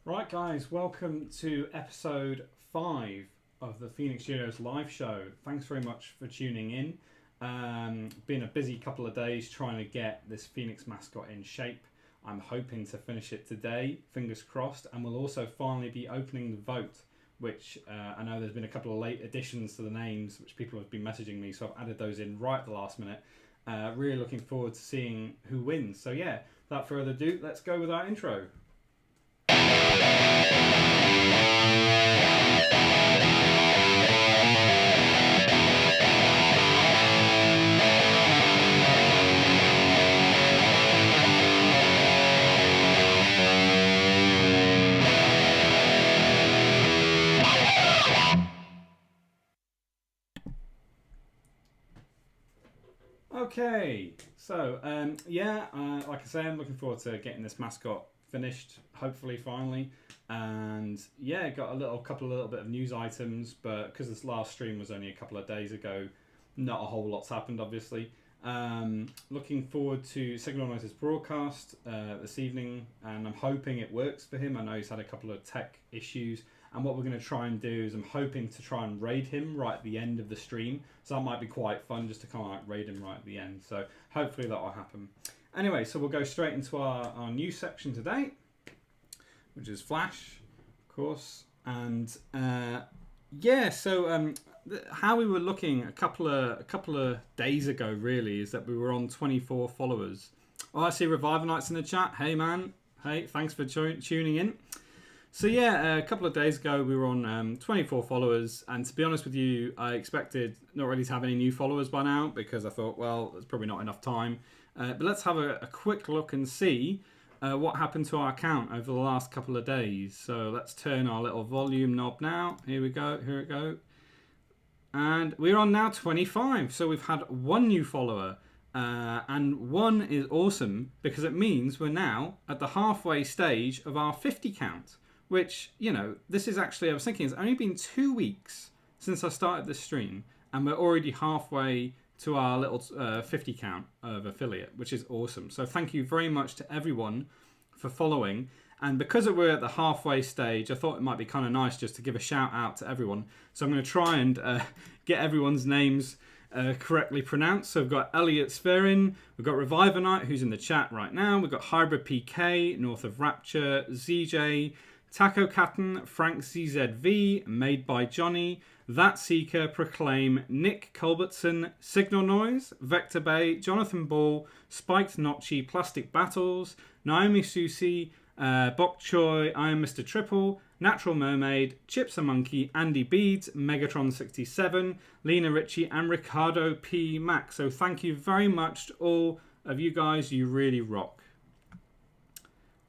Right, guys, welcome to episode 5 of the Phoenix Studios live show. Thanks very much for tuning in. Been a busy couple of days trying to get this Phoenix Mascot in shape. I'm hoping to finish it today, fingers crossed, and we'll also finally be opening the vote, which I know there's been a couple of late additions to the names, which people have been messaging me, so I've added those in right at the last minute. Really looking forward to seeing who wins. So yeah, without further ado, let's go with our intro. Okay, so like I say, I'm looking forward to getting this mascot finished, hopefully, finally. And yeah, got a little bit of news items, but because this last stream was only a couple of days ago, not a whole lot's happened, obviously. Looking forward to Signalnoise's broadcast this evening, and I'm hoping it works for him. I know he's had a couple of tech issues, and what we're going to try and do is I'm hoping to try and raid him right at the end of the stream. So that might be quite fun, just to kind of like raid him right at the end. So hopefully that will happen. Anyway, so we'll go straight into our news section today, which is Flash, of course. And how we were looking a couple of days ago, really, is that we were on 24 followers. Oh, I see Reviver Knight's in the chat. Hey, man. Hey, thanks for tuning in. So yeah, a couple of days ago we were on 24 followers, and to be honest with you, I expected not really to have any new followers by now, because I thought, well, there's probably not enough time. But let's have a quick look and see what happened to our account over the last couple of days. So let's turn our little volume knob now. Here we go, here it go. And we're on now 25, so we've had one new follower. And one is awesome, because it means we're now at the halfway stage of our 50 count. Which, you know, this is actually, I was thinking, it's only been 2 weeks since I started this stream, and we're already halfway to our little 50 count of affiliate, which is awesome. So thank you very much to everyone for following. And because we're at the halfway stage, I thought it might be kind of nice just to give a shout out to everyone. So I'm going to try and get everyone's names correctly pronounced. So we've got Elliot Sferin, we've got Reviver Knight, who's in the chat right now. We've got Hybrid PK, North of Rapture, ZJ, Taco Catton, Frank CZV, Made by Johnny, That Seeker, Proclaim, Nick Culbertson, Signalnoise, Vector Bay, Jonathan Ball, Spiked Notchy, Plastic Battles, Naomi Susi, Bok Choi, I Am Mr. Triple, Natural Mermaid, Chips a Monkey, Andy Beads, Megatron67, Lena Ritchie, and Ricardo P. Mac. So thank you very much to all of you guys. You really rock.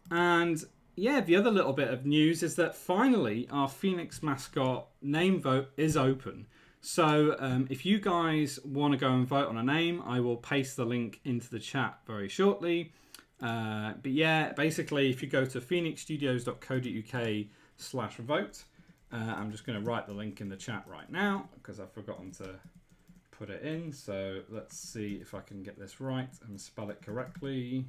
And yeah, the other little bit of news is that finally our Phoenix Mascot name vote is open. So if you guys want to go and vote on a name, I will paste the link into the chat very shortly. But yeah, basically if you go to phoenixstudios.co.uk/vote, I'm just going to write the link in the chat right now because I've forgotten to put it in. So let's see if I can get this right and spell it correctly.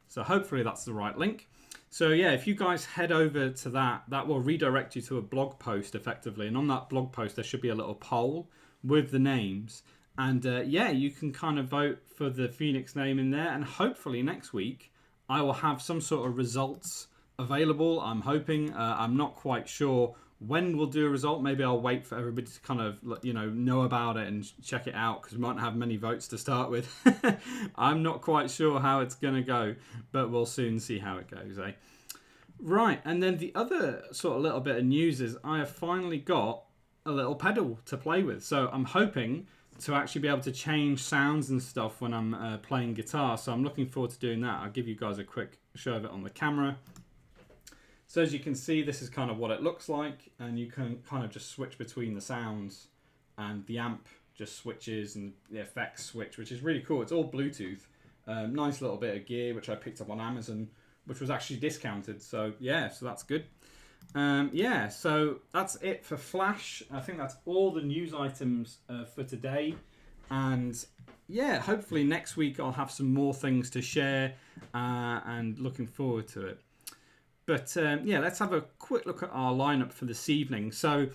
So hopefully that's the right link. So yeah, if you guys head over to that will redirect you to a blog post effectively. And on that blog post, there should be a little poll with the names. And yeah, you can kind of vote for the Phoenix name in there. And hopefully next week, I will have some sort of results available. I'm hoping. I'm not quite sure when we'll do a result. Maybe I'll wait for everybody to kind of, you know about it and check it out, because we might not have many votes to start with. I'm not quite sure how it's going to go, but we'll soon see how it goes, eh? Right, and then the other sort of little bit of news is I have finally got a little pedal to play with. So I'm hoping to actually be able to change sounds and stuff when I'm playing guitar. So I'm looking forward to doing that. I'll give you guys a quick show of it on the camera. So as you can see, this is kind of what it looks like, and you can kind of just switch between the sounds, and the amp just switches, and the effects switch, which is really cool. It's all Bluetooth. Nice little bit of gear, which I picked up on Amazon, which was actually discounted. So yeah, so that's good. Yeah, so that's it for Flash. I think that's all the news items for today. And yeah, hopefully next week I'll have some more things to share, and looking forward to it. But yeah, let's have a quick look at our lineup for this evening. So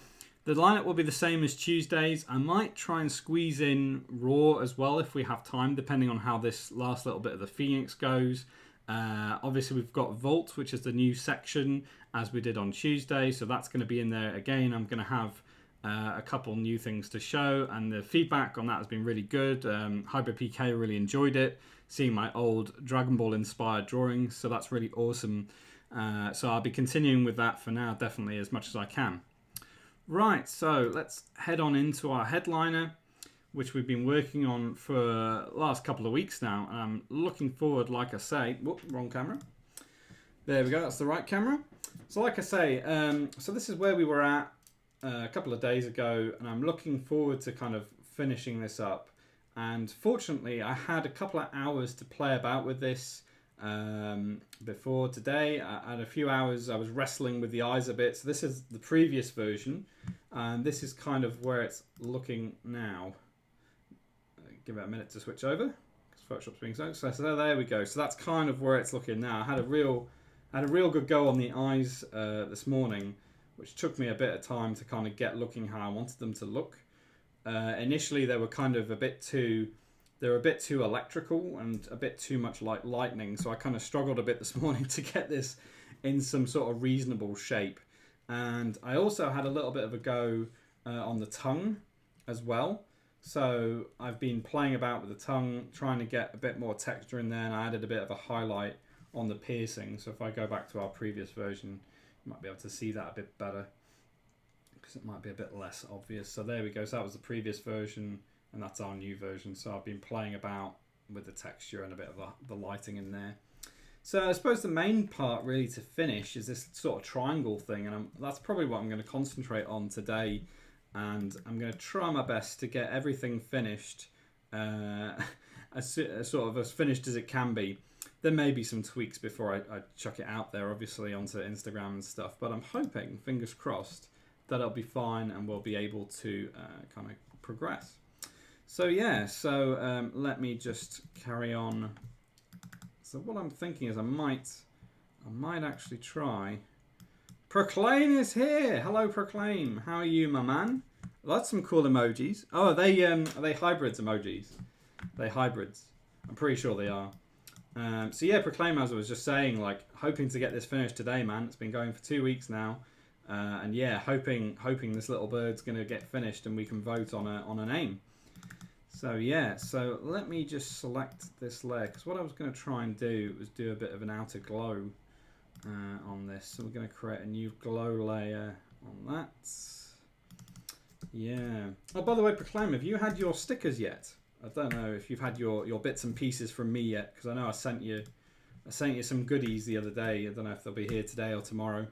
the lineup will be the same as Tuesdays. I might try and squeeze in Raw as well if we have time, depending on how this last little bit of the Phoenix goes. Obviously, we've got Vault, which is the new section, as we did on Tuesday. So that's going to be in there again. I'm going to have a couple new things to show, and the feedback on that has been really good. Hybrid PK really enjoyed it, seeing my old Dragon Ball inspired drawings. So that's really awesome. So I'll be continuing with that for now, definitely, as much as I can. Right, so let's head on into our headliner, which we've been working on for the last couple of weeks now. And I'm looking forward, like I say... Whoop, wrong camera. There we go, that's the right camera. So like I say, so this is where we were at a couple of days ago, and I'm looking forward to kind of finishing this up. And fortunately, I had a couple of hours to play about with this before today. I had a few hours. I was wrestling with the eyes a bit. So this is the previous version, and this is kind of where it's looking now. Give it a minute to switch over because Photoshop's being so there we go. So that's kind of where it's looking now. I had a real good go on the eyes this morning, which took me a bit of time to kind of get looking how I wanted them to look. Initially, they were kind of a bit too electrical and a bit too much like lightning. So I kind of struggled a bit this morning to get this in some sort of reasonable shape. And I also had a little bit of a go on the tongue as well. So I've been playing about with the tongue, trying to get a bit more texture in there, and I added a bit of a highlight on the piercing. So if I go back to our previous version, you might be able to see that a bit better because it might be a bit less obvious. So there we go. So that was the previous version, and that's our new version. So I've been playing about with the texture and a bit of the lighting in there. So I suppose the main part really to finish is this sort of triangle thing, and that's probably what I'm going to concentrate on today. And I'm going to try my best to get everything finished as sort of as finished as it can be. There may be some tweaks before I chuck it out there, obviously, onto Instagram and stuff. But I'm hoping, fingers crossed, that it'll be fine and we'll be able to kind of progress. So yeah, so let me just carry on. So what I'm thinking is I might actually try. Proclaim is here. Hello, Proclaim. How are you, my man? That's some cool emojis. Oh, are they hybrids emojis? They hybrids. I'm pretty sure they are. So yeah, Proclaim, as I was just saying, like hoping to get this finished today, man. It's been going for 2 weeks now, and yeah, hoping this little bird's gonna get finished and we can vote on a name. So yeah, so let me just select this layer because what I was gonna try and do was do a bit of an outer glow on this. So we're gonna create a new glow layer on that. Yeah. Oh, by the way, Proclaim, have you had your stickers yet? I don't know if you've had your bits and pieces from me yet, because I know I sent you some goodies the other day. I don't know if they'll be here today or tomorrow.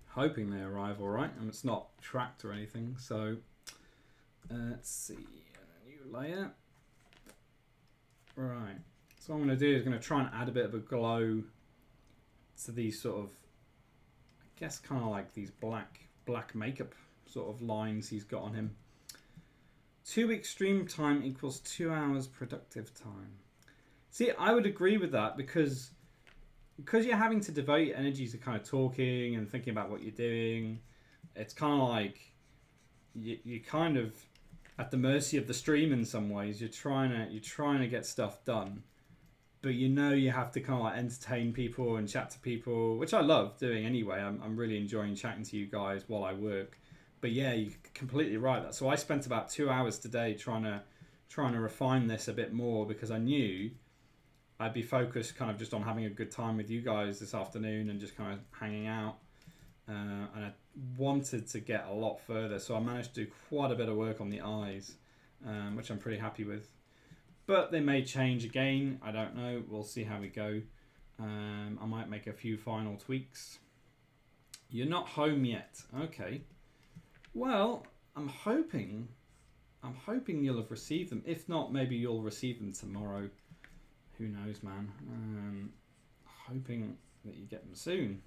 Hoping they arrive all right, and it's not tracked or anything. So let's see, a new layer. Right. So what I'm going to do is going to try and add a bit of a glow to these sort of, I guess, kind of like these black makeup sort of lines he's got on him. 2 weeks stream time equals 2 hours productive time. See, I would agree with that because you're having to devote your energy to kind of talking and thinking about what you're doing. It's kind of like you're kind of at the mercy of the stream in some ways. You're trying to get stuff done, but you know you have to kind of like entertain people and chat to people, which I love doing anyway. I'm really enjoying chatting to you guys while I work. But yeah, you're completely right. So I spent about 2 hours today trying to refine this a bit more because I knew I'd be focused kind of just on having a good time with you guys this afternoon and just kind of hanging out. And I wanted to get a lot further, so I managed to do quite a bit of work on the eyes, which I'm pretty happy with. But they may change again. I don't know. We'll see how we go. I might make a few final tweaks. You're not home yet. Okay. Well, I'm hoping you'll have received them. If not, maybe you'll receive them tomorrow. Who knows, man? Hoping that you get them soon.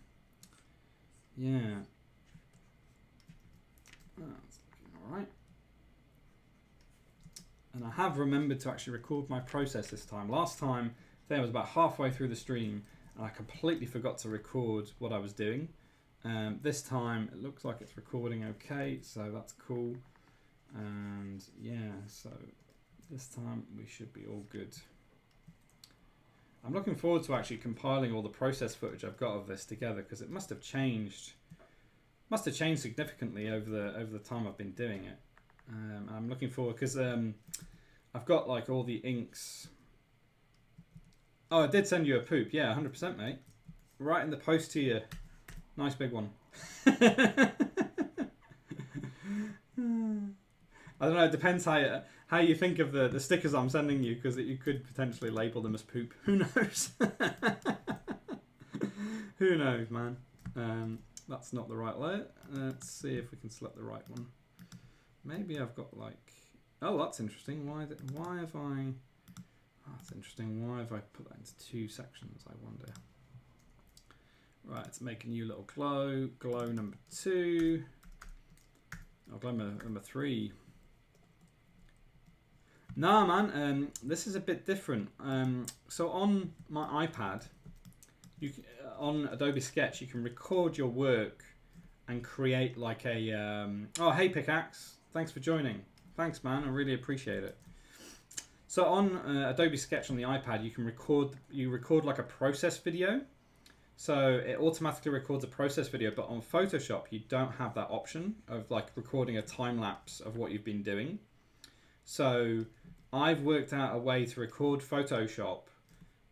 Yeah. That's looking all right. And I have remembered to actually record my process this time. Last time, I think I was about halfway through the stream, and I completely forgot to record what I was doing. This time it looks like it's recording okay, so that's cool. And yeah, so this time we should be all good. I'm looking forward to actually compiling all the process footage I've got of this together, because it must have changed significantly over the time I've been doing it. I'm looking forward because I've got like all the inks. Oh, I did send you a poop. Yeah, 100%, mate. Right in the post to you. Nice big one. I don't know. It depends how you think of the stickers I'm sending you, because you could potentially label them as poop. Who knows? Who knows, man? That's not the right layer. Let's see if we can select the right one. Maybe I've got like. Oh, that's interesting. Why have I? Oh, that's interesting. Why have I put that into 2 sections? I wonder. Right, let's make a new little glow. Glow number 2. Oh, glow number 3. Nah, man. This is a bit different. So on my iPad, on Adobe Sketch, you can record your work and create like a. Oh, hey Pickaxe. Thanks for joining. Thanks, man. I really appreciate it. So on Adobe Sketch on the iPad, you can record like a process video. So it automatically records a process video, but on Photoshop, you don't have that option of like recording a time lapse of what you've been doing. So I've worked out a way to record Photoshop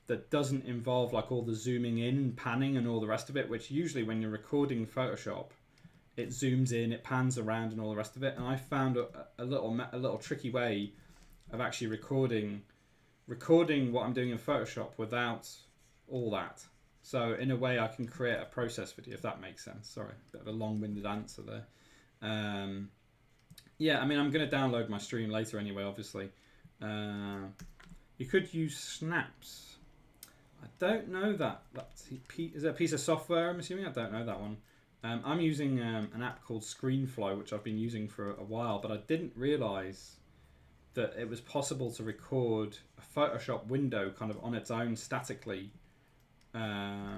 that doesn't involve like all the zooming in, panning, and all the rest of it, which usually when you're recording Photoshop, it zooms in, it pans around, and all the rest of it. And I found a little tricky way of actually recording what I'm doing in Photoshop without all that. So in a way, I can create a process video, if that makes sense. Sorry, a bit of a long-winded answer there. Yeah, I mean, I'm going to download my stream later anyway, obviously. You could use snaps. I don't know that. Is that a piece of software, I'm assuming? I don't know that one. I'm using an app called ScreenFlow, which I've been using for a while, but I didn't realise that it was possible to record a Photoshop window kind of on its own statically. Yeah,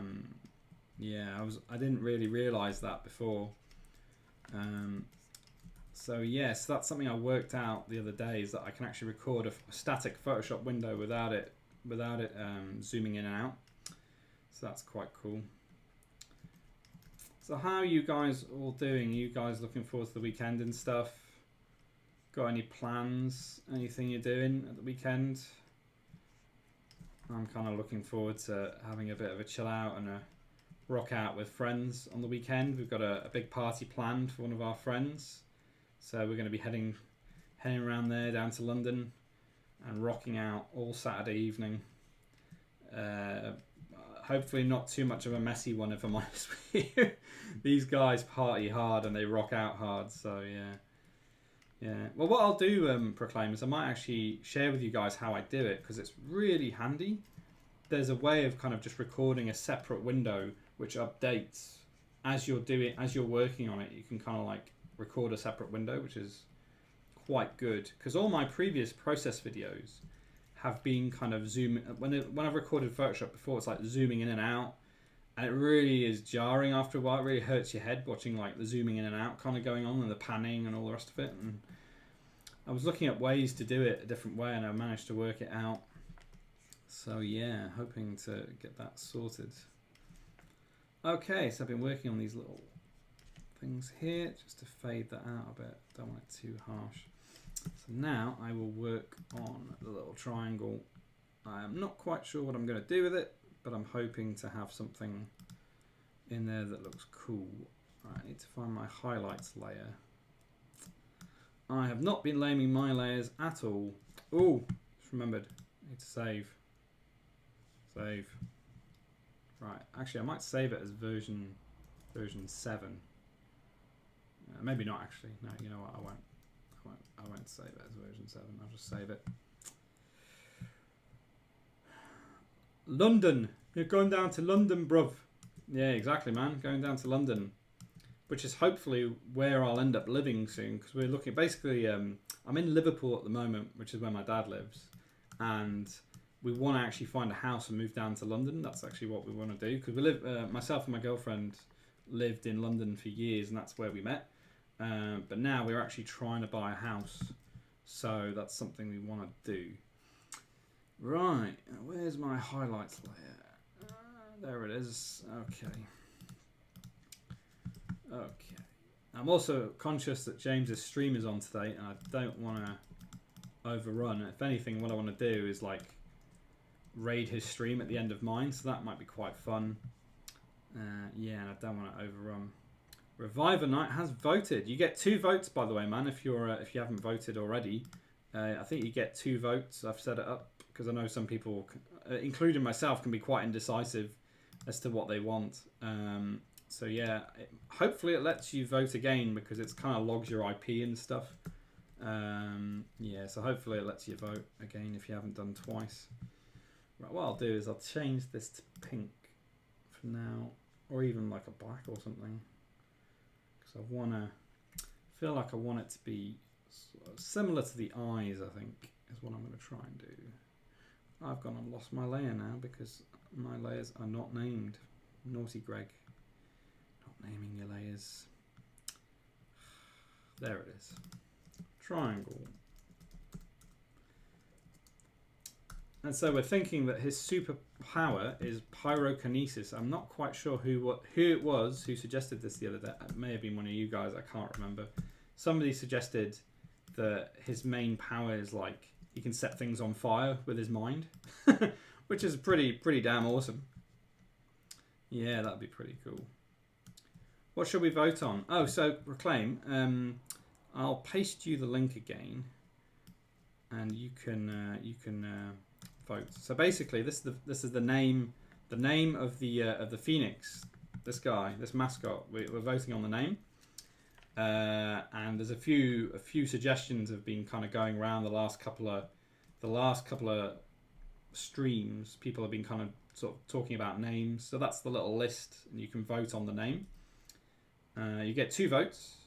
I didn't really realise that before. So yes, that's something I worked out the other day, is that I can actually record a static Photoshop window without it zooming in and out. So that's quite cool. So how are you guys all doing? Are you guys looking forward to the weekend and stuff? Got any plans? Anything you're doing at the weekend? I'm kind of looking forward to having a bit of a chill out and a rock out with friends on the weekend. We've got a big party planned for one of our friends. So we're going to be heading around there down to London and rocking out all Saturday evening. Hopefully not too much of a messy one, if I'm honest with you. These guys party hard and they rock out hard, so yeah. Well, what I'll do, Proclaim, is I might actually share with you guys how I do it, because it's really handy. There's a way of kind of just recording a separate window which updates as you're working on it. You can kind of like record a separate window, which is quite good, because all my previous process videos have been kind of zooming. When I've recorded Photoshop before, it's like zooming in and out, and it really is jarring after a while. It really hurts your head watching like the zooming in and out kind of going on, and the panning and all the rest of it. And I was looking at ways to do it a different way, and I managed to work it out. So yeah, hoping to get that sorted. Okay, so I've been working on these little things here just to fade that out a bit. Don't want it too harsh. So now I will work on the little triangle. I am not quite sure what I'm going to do with it, but I'm hoping to have something in there that looks cool. Right, I need to find my highlights layer. I have not been naming my layers at all. Oh, just remembered. I need to save. Save. Right, actually I might save it as version 7. Maybe not actually. No, you know what? I won't save it as version 7. I'll just save it. London. You're going down to London, bruv. Yeah, exactly, man. Going down to London, which is hopefully where I'll end up living soon, because we're looking. Basically, I'm in Liverpool at the moment, which is where my dad lives, and we want to actually find a house and move down to London. That's actually what we want to do, because we live. Myself and my girlfriend lived in London for years, and that's where we met. But now we're actually trying to buy a house, so that's something we want to do. Right, where's my highlights layer? There it is. Okay. I'm also conscious that James's stream is on today, and I don't want to overrun. If anything, what I want to do is like raid his stream at the end of mine, so that might be quite fun. Yeah, and I don't want to overrun. Reviver Knight has voted. You get 2 votes, by the way, man. If you haven't voted already, I think you get 2 votes. I've set it up because I know some people, including myself, can be quite indecisive as to what they want. So yeah, hopefully it lets you vote again, because it's kind of logs your IP and stuff. Yeah, so hopefully it lets you vote again if you haven't done twice. Right, what I'll do is I'll change this to pink for now, or even like a black or something, because feel like I want it to be similar to the eyes. I think is what I'm going to try and do. I've gone and lost my layer now because my layers are not named. Naughty Greg. Naming your layers. There it is. Triangle. And so we're thinking that his superpower is pyrokinesis. I'm not quite sure who it was who suggested this the other day. It may have been one of you guys. I can't remember. Somebody suggested that his main power is like he can set things on fire with his mind, which is pretty damn awesome. Yeah, that'd be pretty cool. What should we vote on? Oh, so Reclaim. I'll paste you the link again, and you can vote. So basically, this is the name of the Phoenix. This guy, this mascot. We're voting on the name, and there's a few suggestions have been kind of going around the last couple of streams. People have been kind of sort of talking about names. So that's the little list, and you can vote on the name. You get 2 votes.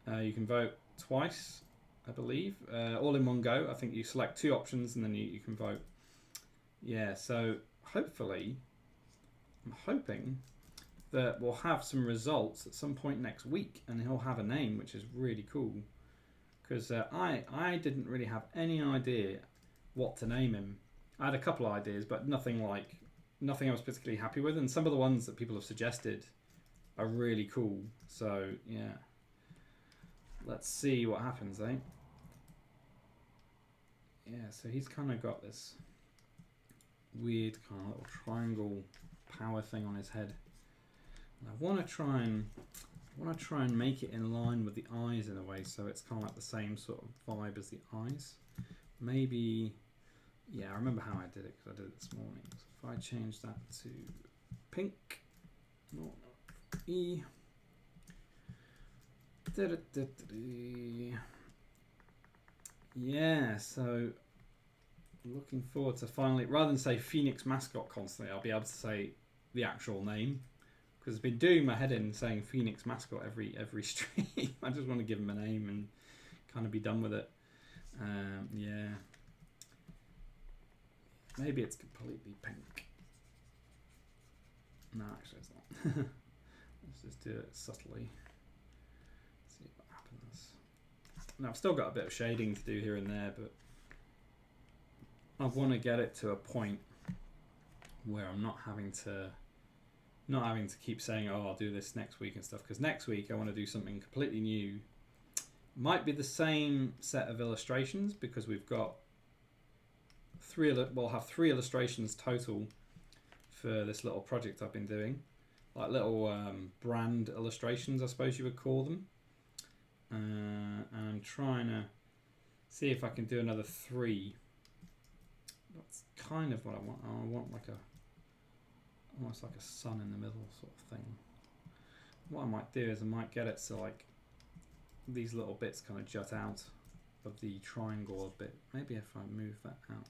You can vote twice, I believe, all in one go. I think you select 2 options and then you can vote. Yeah, so hopefully, I'm hoping that we'll have some results at some point next week, and he'll have a name, which is really cool. Because I didn't really have any idea what to name him. I had a couple of ideas, but nothing I was particularly happy with, and some of the ones that people have suggested are really cool. So yeah, let's see what happens, eh? Yeah, so he's kind of got this weird kind of little triangle power thing on his head. And I want to try and make it in line with the eyes in a way, so it's kind of like the same sort of vibe as the eyes. Maybe, yeah, I remember how I did it because I did it this morning. So if I change that to pink, no. E. Yeah, so looking forward to finally, rather than say Phoenix Mascot constantly, I'll be able to say the actual name, because I've been doing my head in saying Phoenix Mascot every stream. I just want to give him a name and kind of be done with it. Yeah, maybe it's completely pink. No, actually it's not. Let's just do it subtly. See what happens. Now I've still got a bit of shading to do here and there, but I want to get it to a point where I'm not having to keep saying, oh, I'll do this next week and stuff, because next week I want to do something completely new. Might be the same set of illustrations, because we've got we'll have 3 illustrations total for this little project I've been doing. Like little brand illustrations, I suppose you would call them. And I'm trying to see if I can do another 3. That's kind of what I want. I want like almost like a sun in the middle sort of thing. What I might do is I might get it so like these little bits kind of jut out of the triangle a bit. Maybe if I move that out.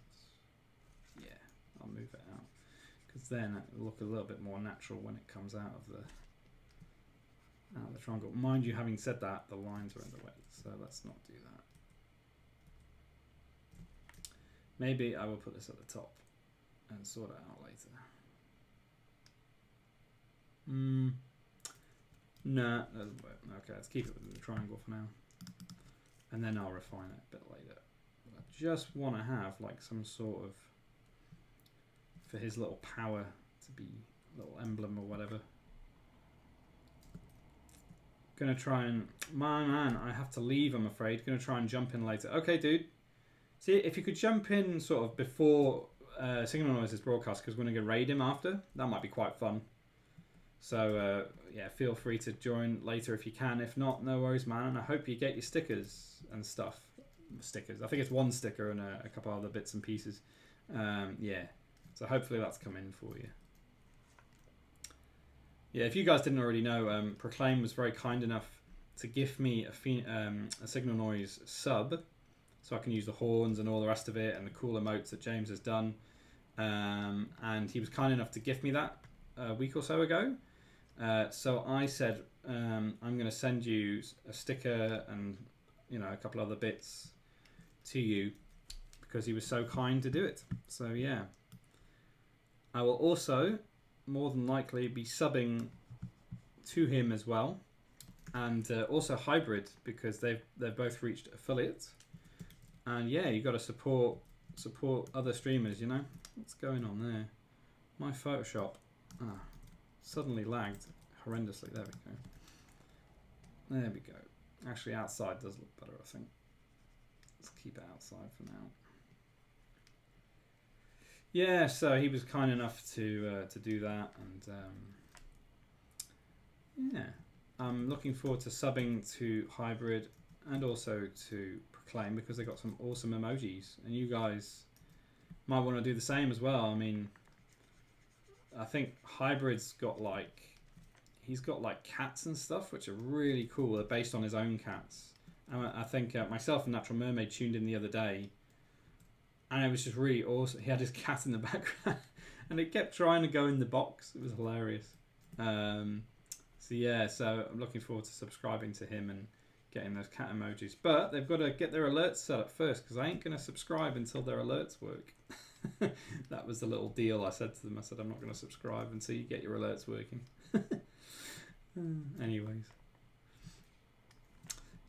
Yeah, I'll move it out. Because then it will look a little bit more natural when it comes out of the triangle. Mind you, having said that, the lines are in the way, so let's not do that. Maybe I will put this at the top. and sort it out later. Nah, doesn't work. Okay, let's keep it within the triangle for now. And then I'll refine it a bit later. But I just want to have like some sort of, for his little power to be a little emblem or whatever. Gonna try and, my man, I have to leave, I'm afraid. Gonna try and jump in later. Okay, dude. See, if you could jump in sort of before Signalnoise's broadcast, because we're gonna raid him after, that might be quite fun. So yeah, feel free to join later if you can. If not, no worries, man. And I hope you get your stickers and stuff. Stickers. I think it's one sticker and a couple other bits and pieces. Yeah. So hopefully that's come in for you. Yeah, if you guys didn't already know, Proclaim was very kind enough to gift me a Signalnoise sub, so I can use the horns and all the rest of it and the cool emotes that James has done. And he was kind enough to gift me that a week or so ago. So I said, I'm going to send you a sticker and a couple other bits to you because he was so kind to do it. So yeah, I will also more than likely be subbing to him as well, and also Hybrid because they've both reached affiliate. And yeah, you got to support other streamers. What's going on there? My Photoshop suddenly lagged horrendously. There we go. There we go. Actually, outside does look better, I think. Let's keep it outside for now. Yeah, so he was kind enough to do that, and yeah, I'm looking forward to subbing to Hybrid and also to Proclaim because they got some awesome emojis, and you guys might want to do the same as well. I mean, I think Hybrid's got he's got cats and stuff which are really cool. They're based on his own cats. And I think myself and Natural Mermaid tuned in the other day, and it was just really awesome. He had his cat in the background and it kept trying to go in the box. It was hilarious. So yeah, so I'm looking forward to subscribing to him and getting those cat emojis. But they've got to get their alerts set up first because I ain't going to subscribe until their alerts work. That was the little deal I said to them. I said, I'm not going to subscribe until you get your alerts working. Anyways.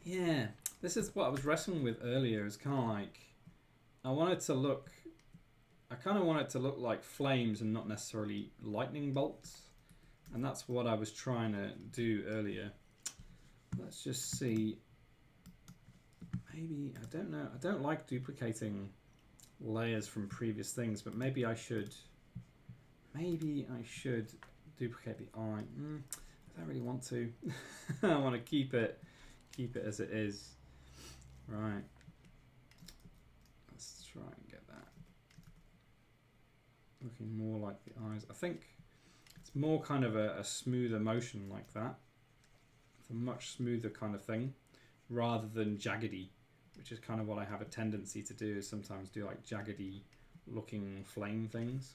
Yeah, this is what I was wrestling with earlier. It's kind of like, I kind of want it to look like flames and not necessarily lightning bolts. And that's what I was trying to do earlier. Let's just see. Maybe, I don't know. I don't like duplicating layers from previous things, but maybe I should duplicate the eye. I don't really want to. I want to keep it as it is. Right. Let's try and get that looking more like the eyes. I think it's more kind of a smoother motion like that. It's a much smoother kind of thing rather than jaggedy, which is kind of what I have a tendency to do, is sometimes do like jaggedy looking flame things,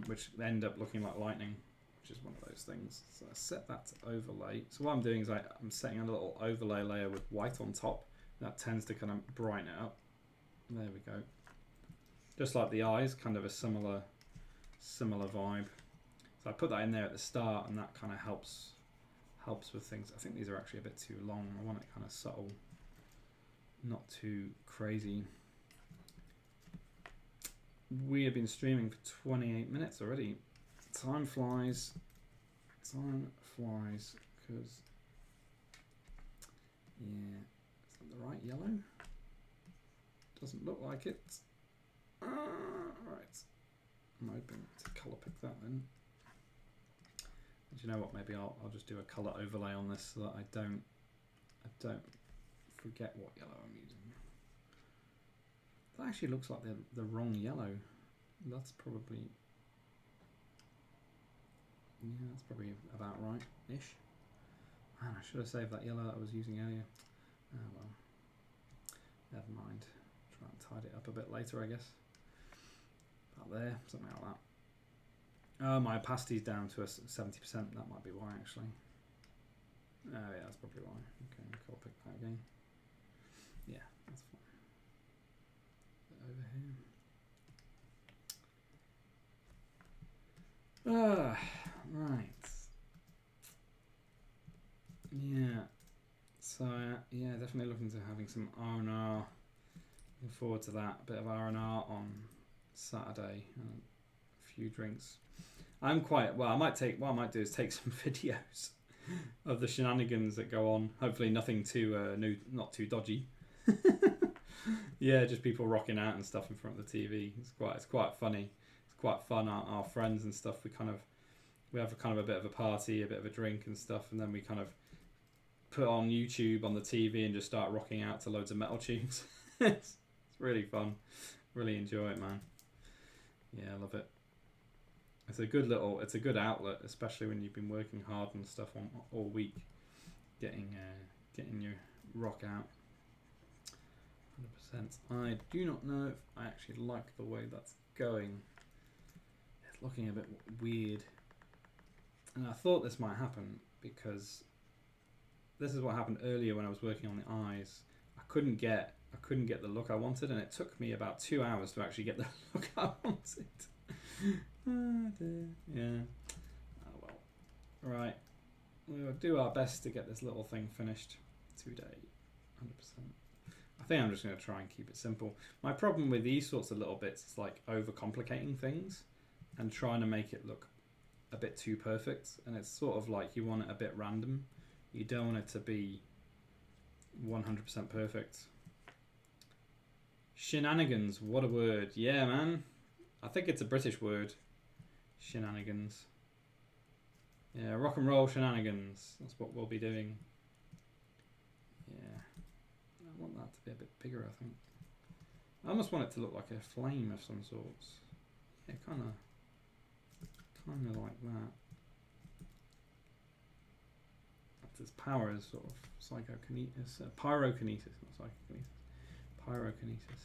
which end up looking like lightning, which is one of those things. So I set that to overlay. So what I'm doing is I'm setting a little overlay layer with white on top. That tends to kind of brighten it up. There we go. Just like the eyes, kind of a similar vibe. So I put that in there at the start, and that kind of helps with things. I think these are actually a bit too long. I want it kind of subtle, not too crazy. We have been streaming for 28 minutes already. Time flies. Time flies, because yeah, is that the right yellow? Doesn't look like it. Right, I'm hoping to colour pick that then. And you know what? Maybe I'll just do a colour overlay on this so that I don't forget what yellow I'm using. That actually looks like the wrong yellow. That's probably, yeah, that's probably about right-ish. Man, I should have saved that yellow that I was using earlier. Oh well, never mind. Try and tidy it up a bit later, I guess. About there, something like that. Oh, my opacity's down to a 70%. That might be why, actually. Oh yeah, that's probably why. Okay, I'll pick that again. Yeah, that's fine. Over here. definitely looking to having some R&R. Looking forward to that. A bit of R&R on Saturday. A few drinks. I'm quite well. What I might do is take some videos of the shenanigans that go on. Hopefully, nothing too new, not too dodgy. Yeah, just people rocking out and stuff in front of the TV. It's quite funny. It's quite fun. Our friends and stuff. We have a kind of a bit of a party, a bit of a drink and stuff, and then we kind of put on YouTube on the TV and just start rocking out to loads of metal tunes. It's really fun. Really enjoy it, man. Yeah, I love it. It's a good outlet, especially when you've been working hard and stuff all week, getting your rock out. 100%. I do not know if I actually like the way that's going. It's looking a bit weird, and I thought this might happen because this is what happened earlier when I was working on the eyes. I couldn't get the look I wanted, and it took me about 2 hours to actually get the look I wanted. Oh dear. Yeah. Oh well. Right. We'll do our best to get this little thing finished today. 100%. I think I'm just going to try and keep it simple. My problem with these sorts of little bits is like overcomplicating things and trying to make it look a bit too perfect. And it's sort of like you want it a bit random. You don't want it to be 100% perfect. Shenanigans, what a word. Yeah, man. I think it's a British word. Shenanigans. Yeah, rock and roll shenanigans. That's what we'll be doing. Yeah. I want that to be a bit bigger, I think. I almost want it to look like a flame of some sorts. Yeah, kind of like that. Its power is sort of psychokinesis, pyrokinesis, not psychokinesis, pyrokinesis.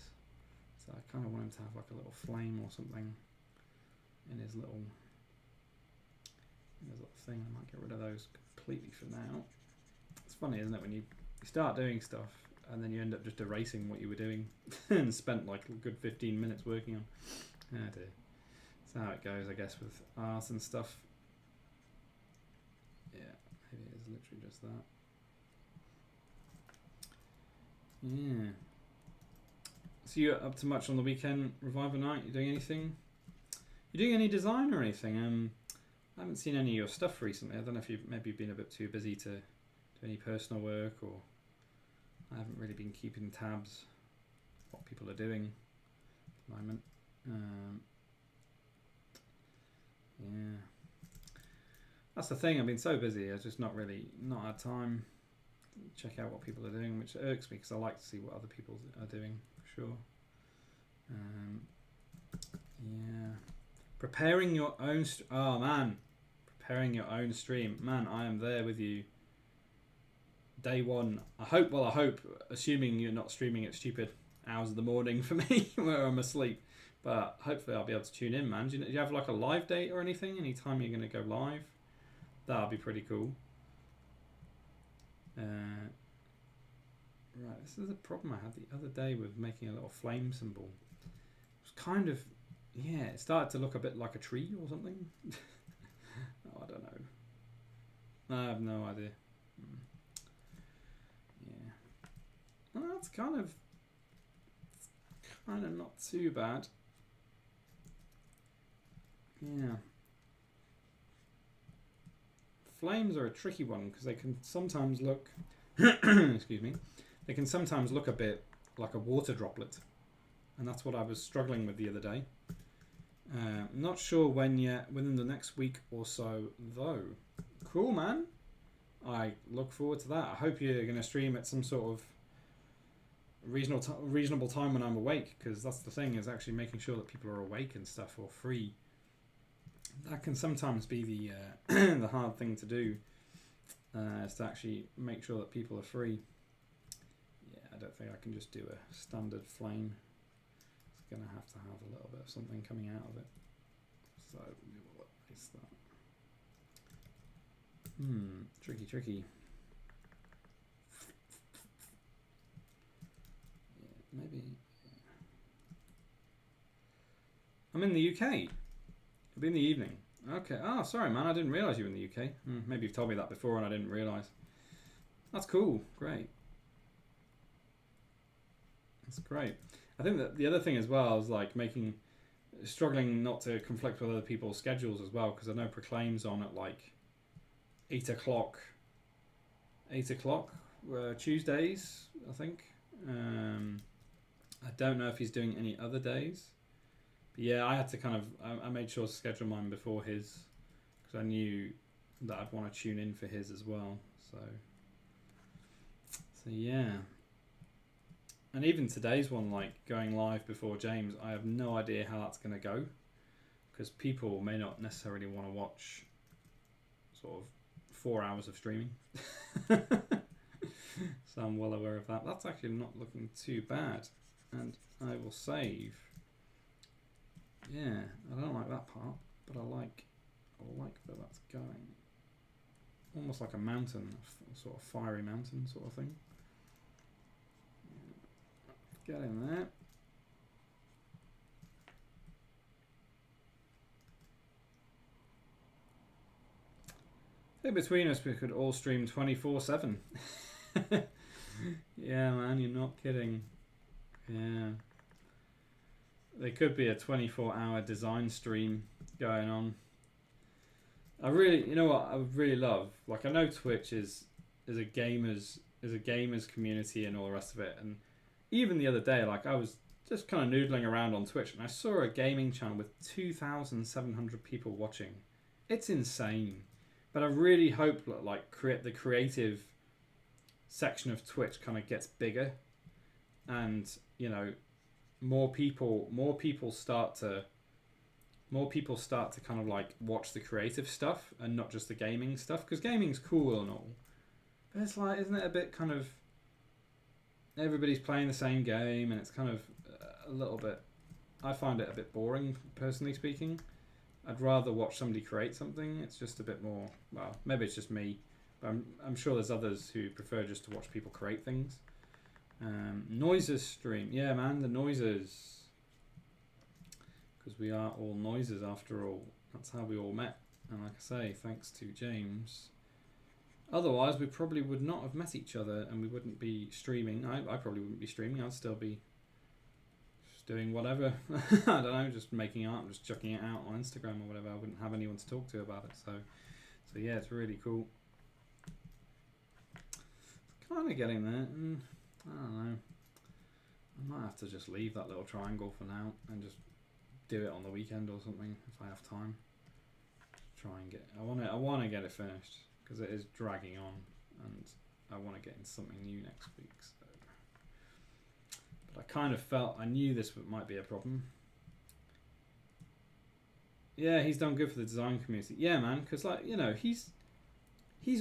So I kind of want him to have like a little flame or something in his little thing. I might get rid of those completely for now. It's funny, isn't it, when you start doing stuff and then you end up just erasing what you were doing and spent like a good 15 minutes working on. Oh dear. That's how it goes, I guess, with art and stuff. Yeah. Maybe it is literally just that. Yeah. So you're up to much on the weekend, Reviver night? You doing anything? You doing any design or anything? I haven't seen any of your stuff recently. I don't know if you've maybe been a bit too busy to do any personal work, or I haven't really been keeping tabs what people are doing at the moment. Yeah. That's the thing, I've been so busy, I've just not had time to check out what people are doing, which irks me because I like to see what other people are doing, for sure. Yeah. Preparing your own, preparing your own stream. Man, I am there with you. Day one. I hope, assuming you're not streaming at stupid hours of the morning for me, where I'm asleep. But hopefully I'll be able to tune in, man. Do you have like a live date or anything? Any time you're going to go live? That'll be pretty cool. Right, this is a problem I had the other day with making a little flame symbol. It was kind of, yeah, it started to look a bit like a tree or something. Oh, I don't know. I have no idea. Yeah. Well, that's kind of not too bad. Yeah. Flames are a tricky one because they can sometimes look excuse me, they can sometimes look a bit like a water droplet, and that's what I was struggling with the other day. Not sure when yet, within the next week or so though. Cool, man. I look forward to that. I hope you're going to stream at some sort of reasonable time when I'm awake, because that's the thing, is actually making sure that people are awake and stuff, or free. That can sometimes be the the hard thing to do, is to actually make sure that people are free. Yeah, I don't think I can just do a standard flame. It's going to have a little bit of something coming out of it. So we will erase that. Tricky. Yeah, maybe. I'm in the UK. It'll be in the evening. Okay. Oh, sorry, man. I didn't realise you were in the UK. Maybe you've told me that before and I didn't realise. That's cool. Great. That's great. I think that the other thing as well is like struggling not to conflict with other people's schedules as well, because I know Proclaim's on at like 8 o'clock Tuesdays, I think. I don't know if he's doing any other days. But yeah, I had to I made sure to schedule mine before his, because I knew that I'd want to tune in for his as well. So yeah. And even today's one, like going live before James, I have no idea how that's going to go, because people may not necessarily want to watch sort of 4 hours of streaming. So I'm well aware of that. That's actually not looking too bad. And I will save. Yeah, I don't like that part, but I like where that's going. Almost like a mountain, sort of fiery mountain sort of thing. Get in there. I think between us we could all stream 24/7. Yeah, man, you're not kidding. Yeah. There could be a 24-hour design stream going on. I really, you know what, I would really love, like, I know Twitch is a gamers community and all the rest of it, and even the other day, like, I was just kind of noodling around on Twitch and I saw a gaming channel with 2,700 people watching. It's insane. But I really hope that, like, the creative section of Twitch kind of gets bigger, and, you know, more people start to kind of like watch the creative stuff and not just the gaming stuff, because gaming's cool and all, but it's like, isn't it a bit kind of, everybody's playing the same game, and it's kind of a little bit, I find it a bit boring, personally speaking. I'd rather watch somebody create something. It's just a bit more, well, maybe it's just me, but I'm sure there's others who prefer just to watch people create things. Noises stream. Yeah, man, the noises. Because we are all noises after all. That's how we all met. And like I say, thanks to James. Otherwise, we probably would not have met each other, and we wouldn't be streaming. I probably wouldn't be streaming. I'd still be just doing whatever. I don't know, just making art, just chucking it out on Instagram or whatever. I wouldn't have anyone to talk to about it. So yeah, it's really cool. Kind of getting there. I don't know. I might have to just leave that little triangle for now and just do it on the weekend or something if I have time. Try and get. I want to get it finished because it is dragging on, and I want to get into something new next week. So. But I kind of felt I knew this might be a problem. Yeah, he's done good for the design community. Yeah, man, because like, you know, he's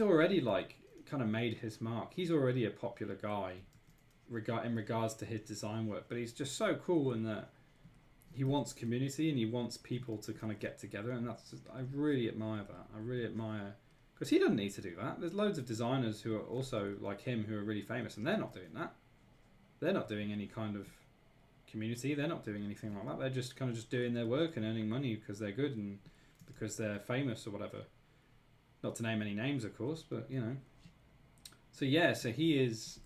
already like kind of made his mark. He's already a popular guy in regards to his design work, but he's just so cool in that he wants community and he wants people to kind of get together, and that's just, I really admire that. I really admire, because he doesn't need to do that. There's loads of designers who are also like him who are really famous, and they're not doing that. They're not doing any kind of community. They're not doing anything like that. They're just kind of just doing their work and earning money because they're good and because they're famous or whatever. Not to name any names, of course, but you know. So yeah, so he's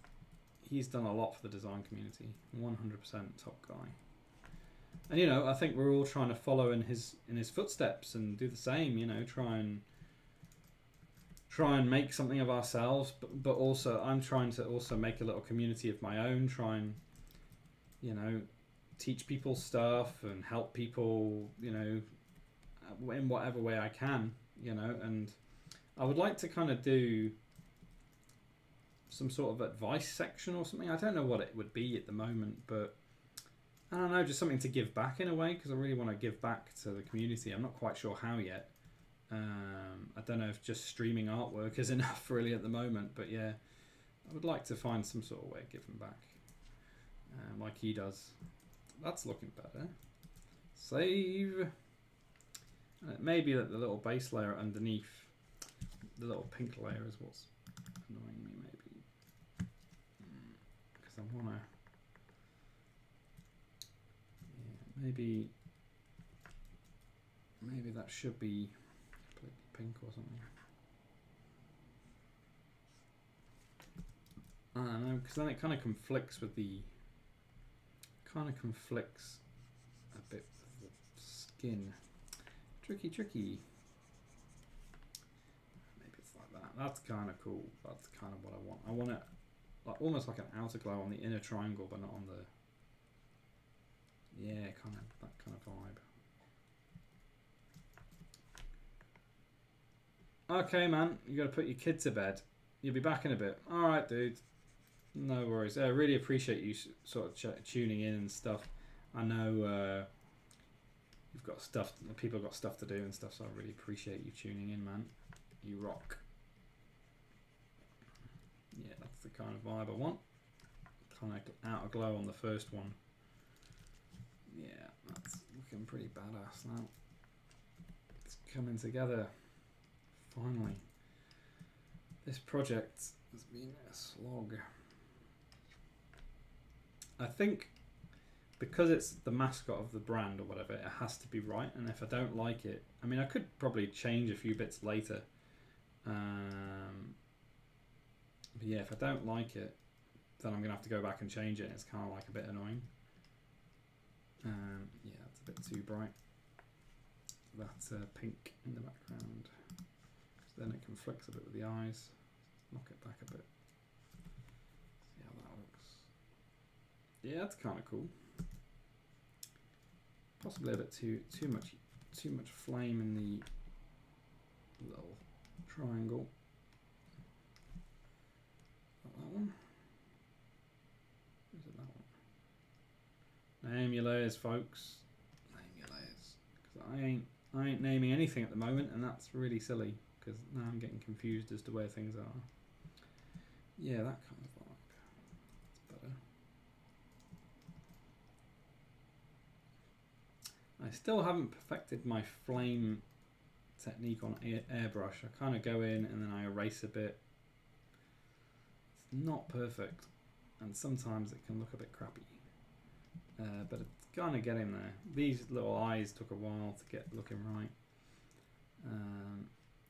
done a lot for the design community. 100% top guy. And you know, I think we're all trying to follow in his footsteps and do the same. You know, try and make something of ourselves, but also I'm trying to also make a little community of my own. Try and, you know, teach people stuff and help people. You know, in whatever way I can. You know, and I would like to kind of do some sort of advice section or something. I don't know what it would be at the moment, but I don't know, just something to give back in a way, because I really want to give back to the community. I'm not quite sure how yet. I don't know if just streaming artwork is enough really at the moment, but yeah, I would like to find some sort of way of giving back, like he does. That's looking better. Save. Maybe that the little base layer underneath, the little pink layer is what's annoying me, maybe. Because I want to... Yeah, maybe that should be completely pink or something. I don't know, because then it kind of conflicts with the kind of conflicts a bit with the skin. Tricky. Maybe it's like that. That's kind of cool. That's kind of what I want. I want it like almost like an outer glow on the inner triangle, but not on the. Yeah, kind of that kind of vibe. Okay, man, you got to put your kid to bed. You'll be back in a bit. All right, dude. No worries. I really appreciate you sort of tuning in and stuff. I know you've got stuff. People have got stuff to do and stuff, so I really appreciate you tuning in, man. You rock. Yeah, that's the kind of vibe I want. Kind of outer glow on the first one. Yeah, that's looking pretty badass now. It's coming together. Finally. This project has been a slog. I think because it's the mascot of the brand or whatever, it has to be right. And if I don't like it, I mean, I could probably change a few bits later. But yeah, if I don't like it, then I'm going to have to go back and change it. It's kind of like a bit annoying. Yeah, it's a bit too bright. That's pink in the background. So then it conflicts a bit with the eyes. Knock it back a bit. See how that looks. Yeah, that's kind of cool. Possibly a bit too much flame in the little triangle. Not that one. Is it that one? Name your layers, folks. Name your layers. Because I ain't naming anything at the moment, and that's really silly. Because now I'm getting confused as to where things are. Yeah, that kind of vibe. That's better. I still haven't perfected my flame technique on airbrush. I kind of go in and then I erase a bit. It's not perfect, and sometimes it can look a bit crappy. But it's kind of getting there. These little eyes took a while to get looking right.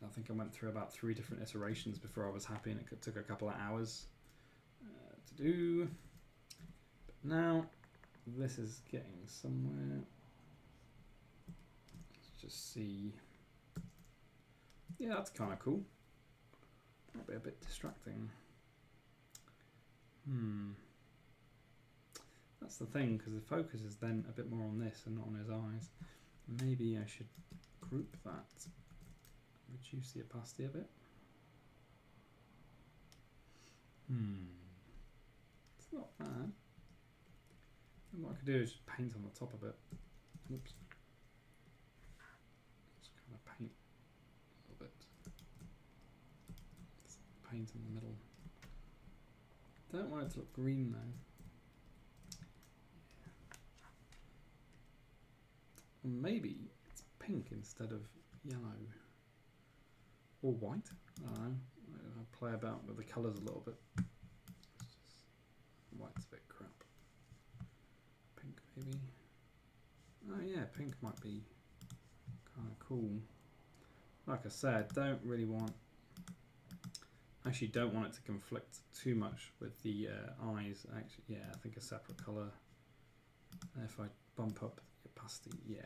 I think I went through about 3 different iterations before I was happy, and it took a couple of hours to do. But now this is getting somewhere. Let's just see. Yeah, that's kind of cool. Might be a bit distracting. That's the thing, because the focus is then a bit more on this and not on his eyes. Maybe I should group that. Reduce the opacity a bit. It's not bad. And what I could do is just paint on the top of it. Oops. Just kind of paint a little bit. Paint in the middle. Don't want it to look green though. Maybe it's pink instead of yellow. Or white. I don't know. I'll play about with the colours a little bit. White's a bit crap. Pink maybe. Oh yeah, pink might be kind of cool. Like I said, don't really want. Actually, don't want it to conflict too much with the eyes. Actually, yeah, I think a separate colour. If I bump up the opacity, yeah,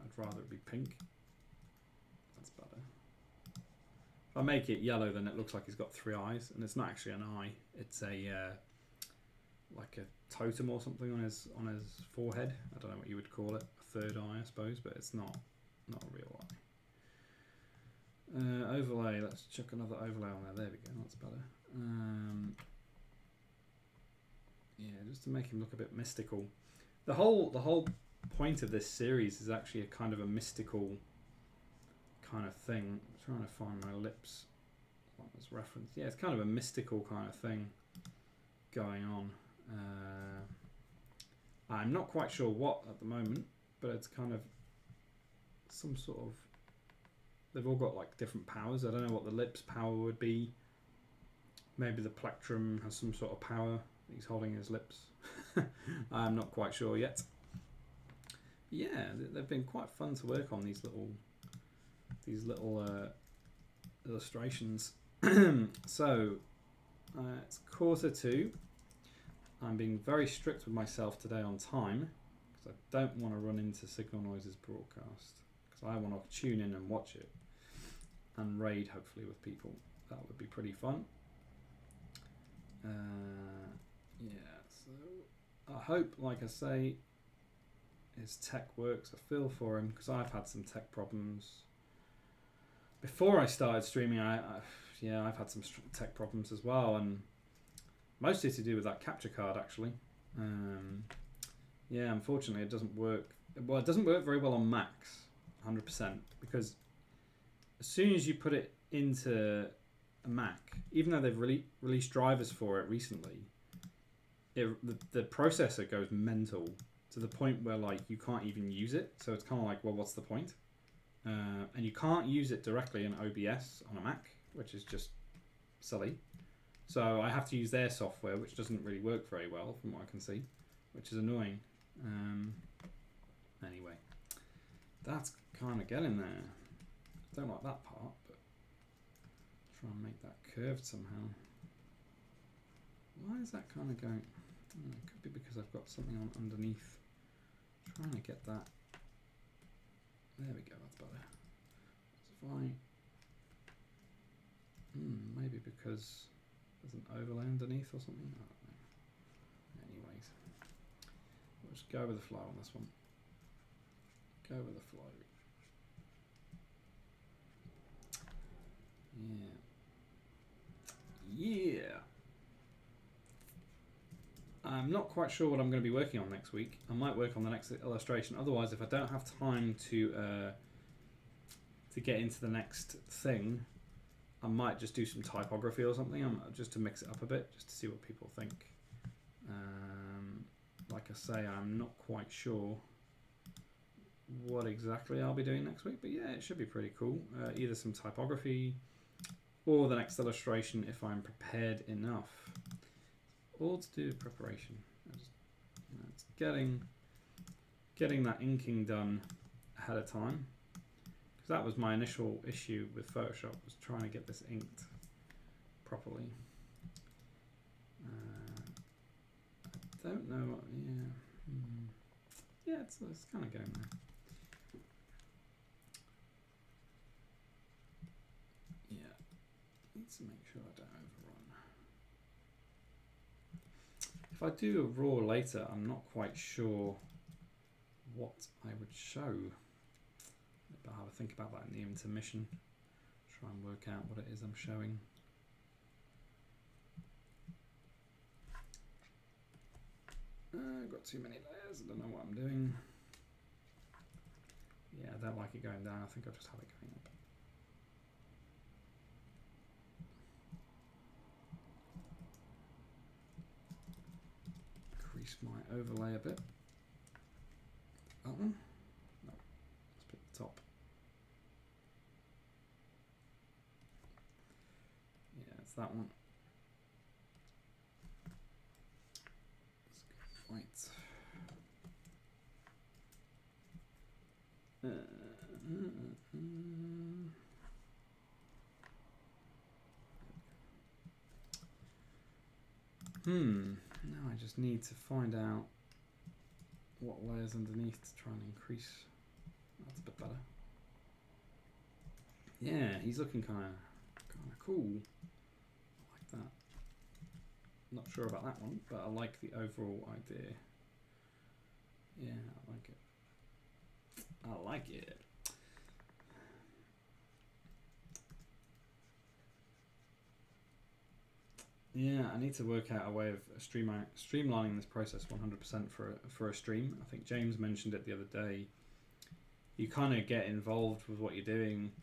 I'd rather it be pink. That's better. If I make it yellow, then it looks like he's got 3 eyes, and it's not actually an eye. It's a like a totem or something on his forehead. I don't know what you would call it, a 3rd eye, I suppose, but it's not a real eye. Overlay. Let's chuck another overlay on there. There we go. That's better. Yeah, just to make him look a bit mystical. The whole point of this series is actually a kind of a mystical kind of thing. I'm trying to find my lips. What was referenced? Yeah, it's kind of a mystical kind of thing going on. I'm not quite sure what at the moment, but it's kind of some sort of. They've all got like different powers. I don't know what the lips power would be. Maybe the plectrum has some sort of power. He's holding his lips. I'm not quite sure yet. Yeah, they've been quite fun to work on, these little illustrations. So it's 1:45. I'm being very strict with myself today on time because I don't want to run into Signalnoise's broadcast because I want to tune in and watch it and raid hopefully with people. That would be pretty fun. Yeah, so I hope, like I say, his tech works. I feel for him because I've had some tech problems. Before I started streaming, I've had some tech problems as well, and mostly to do with that capture card actually. Yeah, unfortunately it doesn't work. Well, it doesn't work very well on Macs, 100%, because as soon as you put it into a Mac, even though they've released drivers for it recently, the processor goes mental to the point where like you can't even use it. So it's kind of like, well, what's the point? And you can't use it directly in OBS on a Mac, which is just silly. So I have to use their software, which doesn't really work very well from what I can see, which is annoying. Anyway, that's kind of getting there. Don't like that part, but try and make that curved somehow. Why is that kind of going? It could be because I've got something on underneath. Trying to get that. There we go, that's better. So if I, maybe because there's an overlay underneath or something. I don't know. Anyways, we'll just go with the flow on this one. Go with the flow. Yeah. I'm not quite sure what I'm going to be working on next week. I might work on the next illustration. Otherwise, if I don't have time to get into the next thing, I might just do some typography or something, just to mix it up a bit, just to see what people think. Like I say, I'm not quite sure what exactly I'll be doing next week, but yeah, it should be pretty cool. Either some typography or the next illustration if I'm prepared enough. All to do with preparation. It's getting that inking done ahead of time, because that was my initial issue with Photoshop, was trying to get this inked properly. I don't know. Yeah, it's kind of going there. Yeah, need to make sure I don't overrun. If I do a raw later, I'm not quite sure what I would show. But I'll have a think about that in the intermission. Try and work out what it is I'm showing. I've got too many layers, I don't know what I'm doing. Yeah, I don't like it going down, I think I'll just have it going up. Increase my overlay a bit. That one? No, let's pick the top. Yeah, it's that one. Right. Now I just need to find out what layers underneath to try and increase. That's a bit better. Yeah, he's looking kind of cool. I like that. Not sure about that one, but I like the overall idea. Yeah, I like it. I like it. Yeah, I need to work out a way of streamlining this process 100% for a stream. I think James mentioned it the other day. You kind of get involved with what you're doing,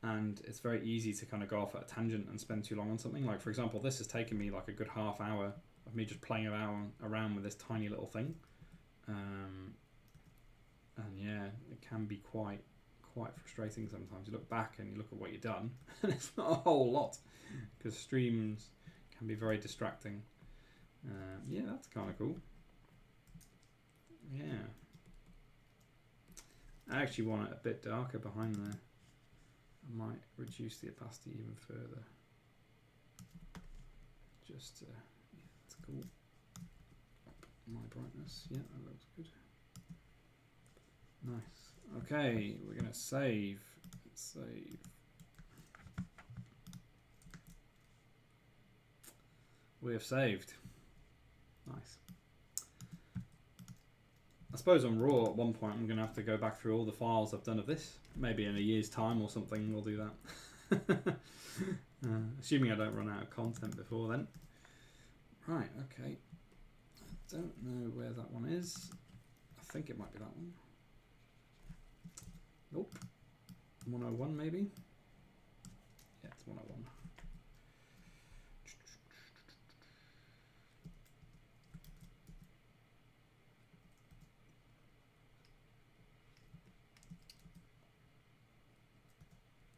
and it's very easy to kind of go off at a tangent and spend too long on something. Like, for example, this has taken me like a good half hour of me just playing around with this tiny little thing. And yeah, it can be quite frustrating sometimes. You look back and you look at what you've done, and it's not a whole lot, because streams can be very distracting. Yeah, that's kind of cool. Yeah. I actually want it a bit darker behind there. I might reduce the opacity even further. Just, yeah, it's cool. brightness. Yeah, that looks good. Nice. Okay, we're gonna save. Let's save. We have saved. Nice. I suppose on Raw at one point I'm going to have to go back through all the files I've done of this. Maybe in a year's time or something we'll do that. Assuming I don't run out of content before then. Right, okay. I don't know where that one is. I think it might be that one. Nope. 101 maybe? Yeah, it's 101.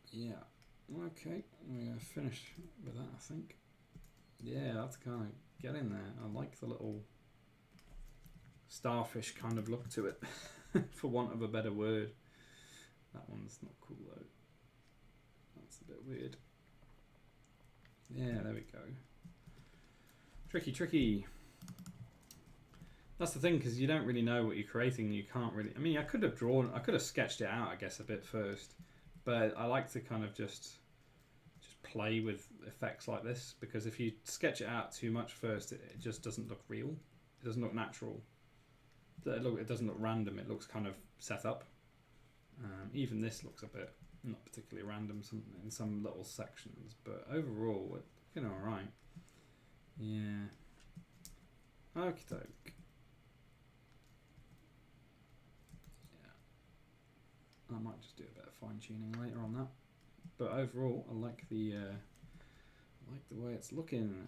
Yeah, okay, we're going to finish with that, I think. Yeah, that's kind of getting there. I like the little starfish kind of look to it, for want of a better word. That one's not cool though. That's a bit weird. Yeah, there we go. Tricky, tricky. That's the thing, because you don't really know what you're creating. You can't really... I mean, I could have sketched it out, I guess, a bit first. But I like to kind of just play with effects like this, because if you sketch it out too much first, it just doesn't look real. It doesn't look natural. It doesn't look random. It looks kind of set up. Even this looks a bit not particularly random in some little sections, but overall, it's looking all right. Yeah. Okie doke. I might just do a bit of fine tuning later on that, but overall I like the way it's looking.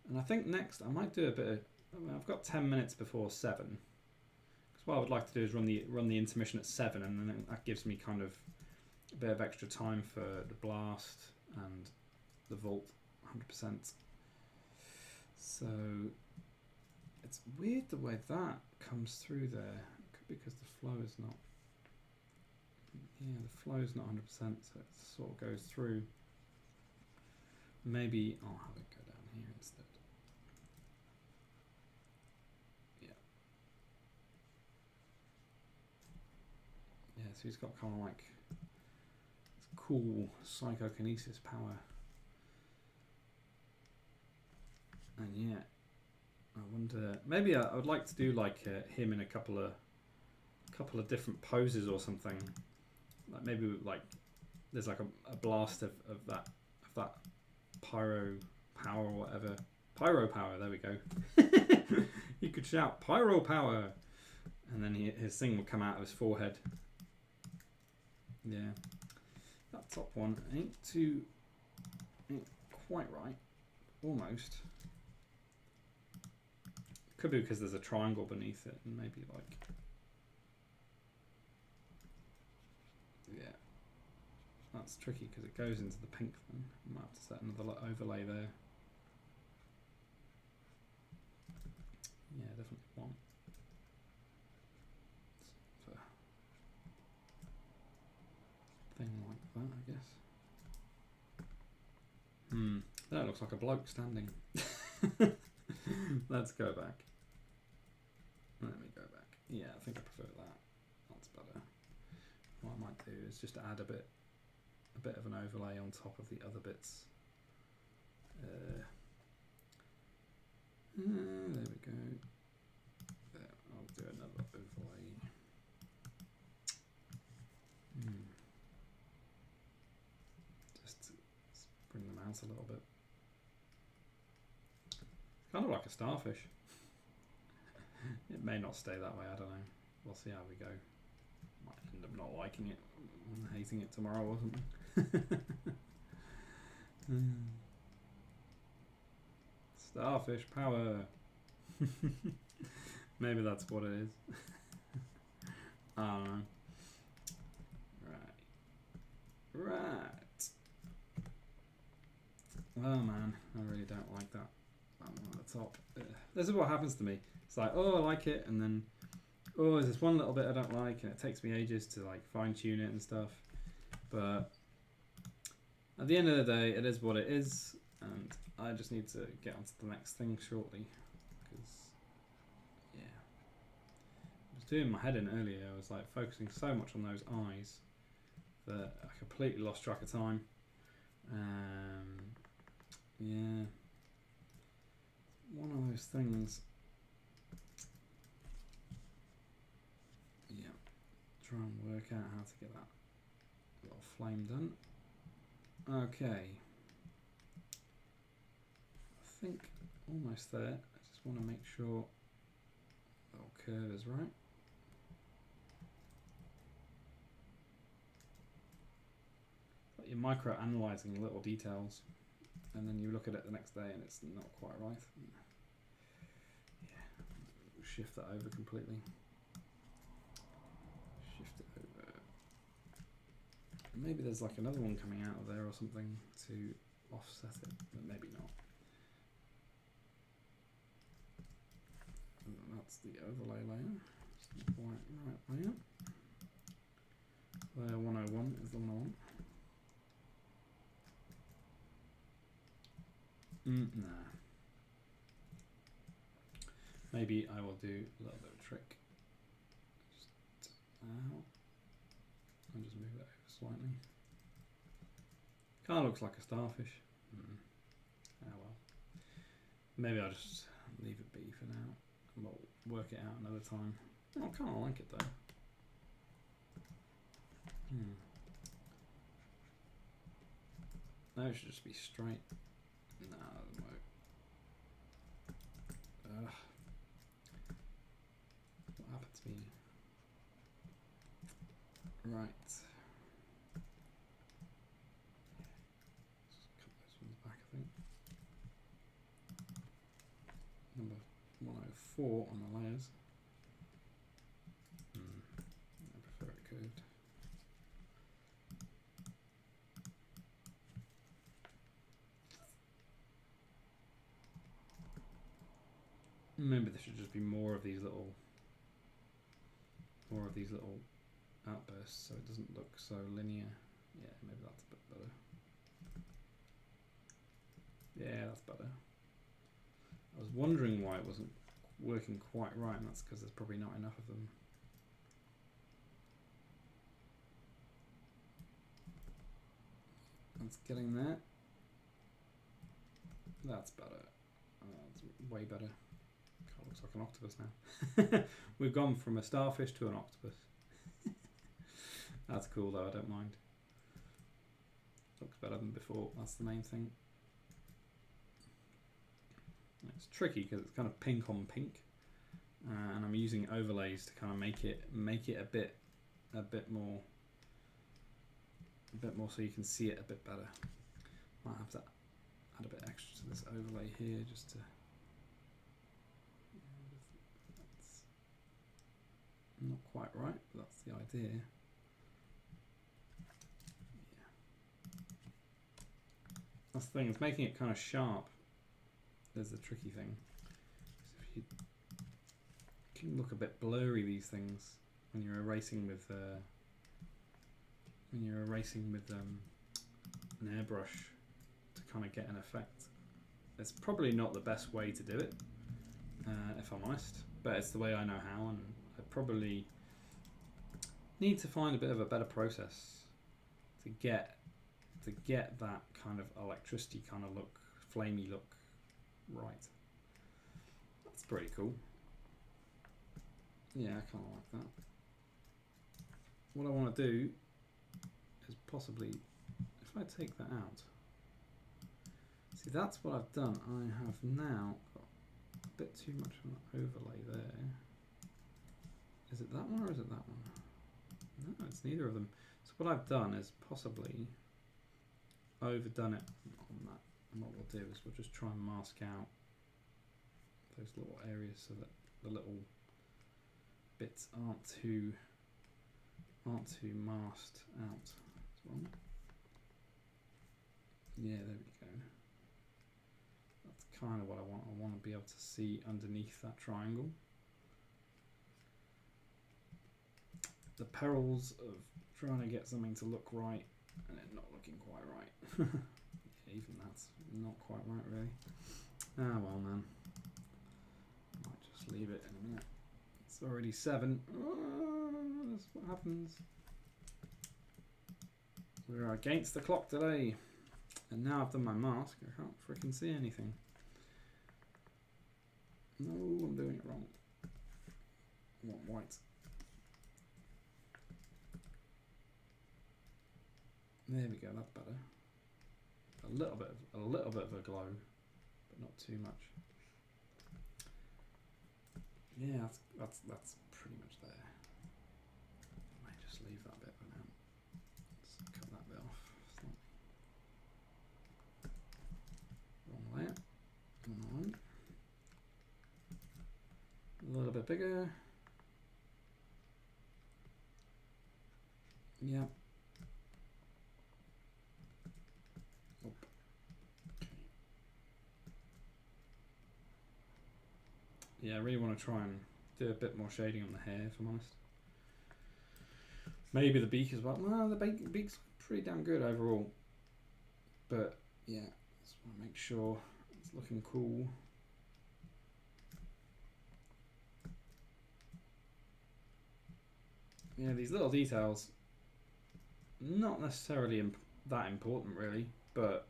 And I think next I might do a bit of... I mean, I've got 10 minutes before 7, because what I would like to do is run the intermission at 7, and then that gives me kind of a bit of extra time for the blast and the vault 100%. So it's weird the way that comes through there. Because the flow is not, the flow is not 100%, so it sort of goes through. Maybe I'll have it go down here instead. Yeah. Yeah, so he's got kind of like this cool psychokinesis power. And yeah, I wonder, maybe I would like to do like him in a couple of different poses or something. Like maybe like there's like a blast of that pyro power or whatever. Pyro power, there we go. You could shout pyro power, and then his thing would come out of his forehead. Yeah, that top one ain't quite right. Almost. Could be because there's a triangle beneath it, and maybe like... Yeah, that's tricky because it goes into the pink then. I might have to set another overlay there. Yeah, definitely one. For thing like that, I guess. That looks like a bloke standing. Let's go back. Let me go back. Yeah, I think I prefer that. That's better. What I might do is just add a bit of an overlay on top of the other bits. There we go. There, I'll do another overlay. Just to bring them out a little bit. Kind of like a starfish. It may not stay that way, I don't know. We'll see how we go. Might end up not liking it and hating it tomorrow or something. Starfish power. Maybe that's what it is. I don't know. Right. Oh man, I really don't like that. I'm on the top. This is what happens to me. It's like, oh, I like it, and then, oh, there's this one little bit I don't like, and it takes me ages to like fine tune it and stuff. But at the end of the day, it is what it is, and I just need to get onto the next thing shortly, because yeah, I was doing my head in earlier. I was like focusing so much on those eyes that I completely lost track of time. Yeah, one of those things. Yeah, try and work out how to get that little flame done. Okay, I think almost there. I just want to make sure the little curve is right. Like you're micro-analysing little details, and then you look at it the next day and it's not quite right. Yeah, shift that over completely. Shift it over. Maybe there's like another one coming out of there or something to offset it, but maybe not. And that's the overlay layer. It's not quite right layer. Layer 101 is the one I want. Nah. Maybe I will do a little bit of a trick. Just out. I'll just move it over slightly. Kind of looks like a starfish. Oh well. Maybe I'll just leave it be for now. And we'll work it out another time. Oh, I kind of like it though. No, it should just be straight. No, it doesn't work. What happened to me? Right. Just cut those ones back, I think. Number 104 on the layers. I prefer it curved. Maybe there should just be more of these little outbursts so it doesn't look so linear. Yeah, maybe that's a bit better. Yeah, that's better. I was wondering why it wasn't working quite right, and that's because there's probably not enough of them. That's getting there. That's better. That's way better. Looks like an octopus now. We've gone from a starfish to an octopus. That's cool though, I don't mind. Looks better than before, that's the main thing. It's tricky because it's kind of pink on pink. And I'm using overlays to kind of make it a bit more so you can see it a bit better. Might have to add a bit extra to this overlay here just to. That's not quite right, but that's the idea. Yeah. That's the thing, it's making it kind of sharp. There's the tricky thing. If you can look a bit blurry, these things, when you're erasing with an airbrush to kind of get an effect. It's probably not the best way to do it, if I'm honest, but it's the way I know how, and I probably need to find a bit of a better process to get that kind of electricity kind of look, flamey look right. That's pretty cool. Yeah, I kind of like that. What I want to do is possibly, if I take that out, see that's what I've done. I have now got a bit too much of an overlay there. Is it that one or is it that one? No, it's neither of them. So what I've done is possibly overdone it on that. And what we'll do is we'll just try and mask out those little areas so that the little bits aren't too masked out. That's wrong. Yeah, there we go. That's kind of what I want. I want to be able to see underneath that triangle. The perils of trying to get something to look right and it not looking quite right. Yeah, even that's not quite right, really. Ah, well, man. leave it in a minute. It's already 7. Oh, that's what happens. We're against the clock today. And now I've done my mask, I can't freaking see anything. No, I'm doing it wrong. I want white. There we go, that's better. A little bit of a glow, but not too much. Yeah, that's pretty much there. I might just leave that bit for now. Just cut that bit off. Wrong layer. Alright. A little bit bigger. Yeah. Yeah, I really want to try and do a bit more shading on the hair, if I'm honest. Maybe the beak as well. Well, the beak's pretty damn good overall. But yeah, just want to make sure it's looking cool. Yeah, these little details, not necessarily that important really, but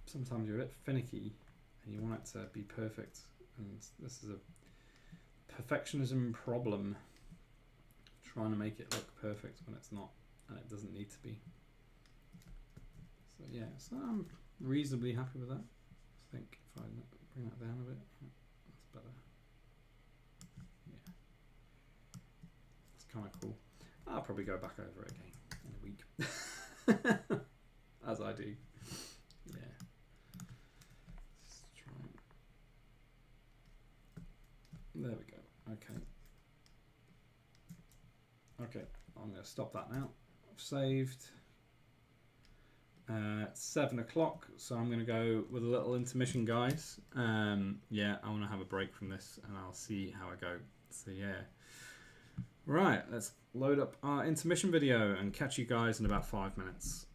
sometimes you're a bit finicky and you want it to be perfect. And this is a perfectionism problem, trying to make it look perfect when it's not, and it doesn't need to be. So yeah, so I'm reasonably happy with that. I think if I bring that down a bit, that's better. Yeah, that's kind of cool. I'll probably go back over it again in a week, as I do. Yeah. There we go. Okay. Okay, I'm going to stop that now. I've saved. It's 7 o'clock, so I'm going to go with a little intermission, guys. Yeah, I want to have a break from this, and I'll see how I go. So yeah. Right, let's load up our intermission video and catch you guys in about 5 minutes.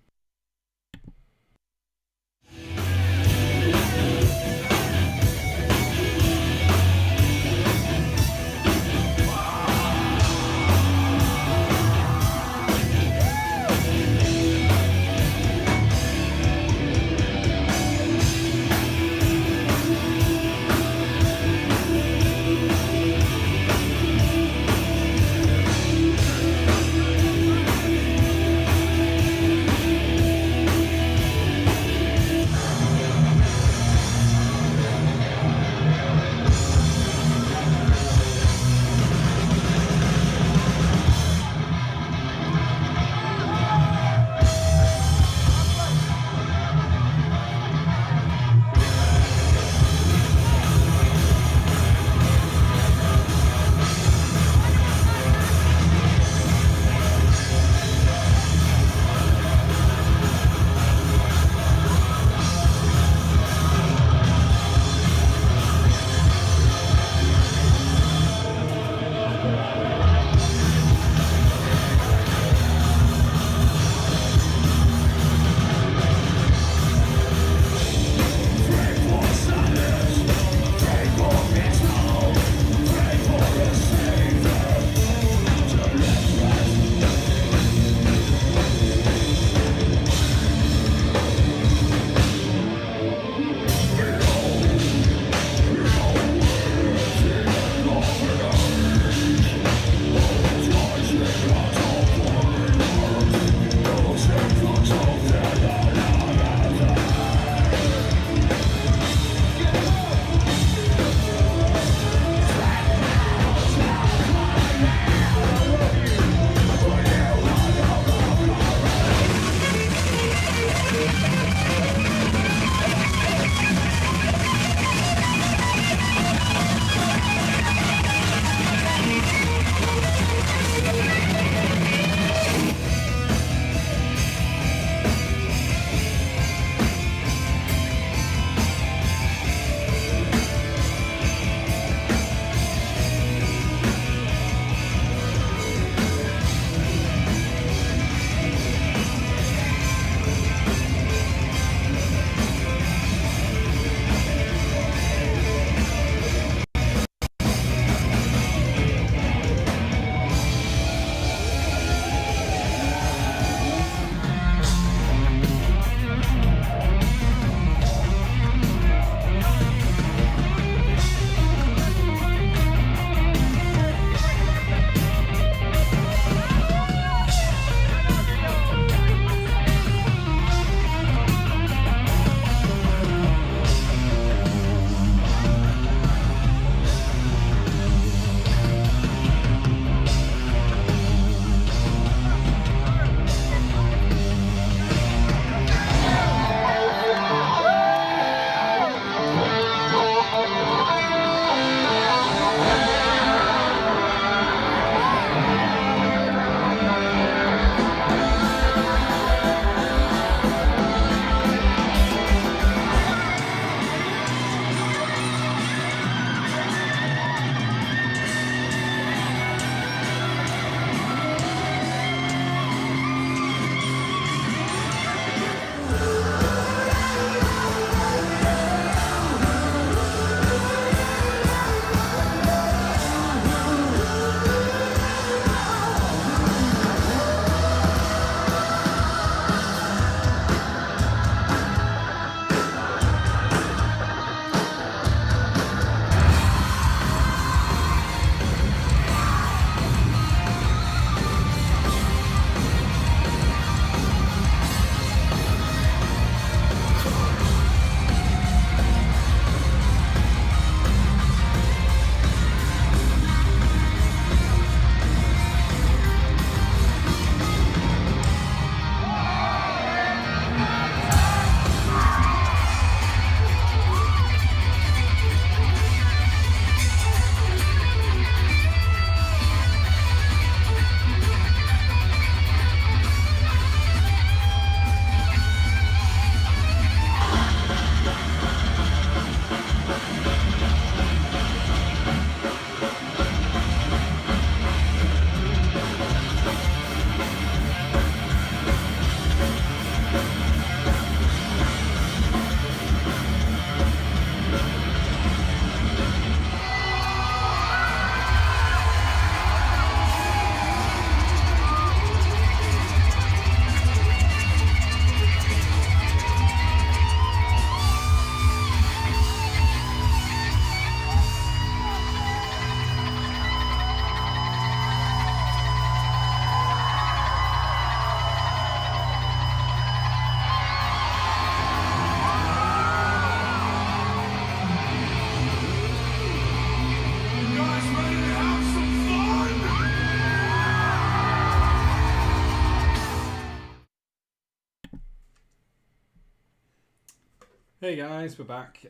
Hey guys, we're back.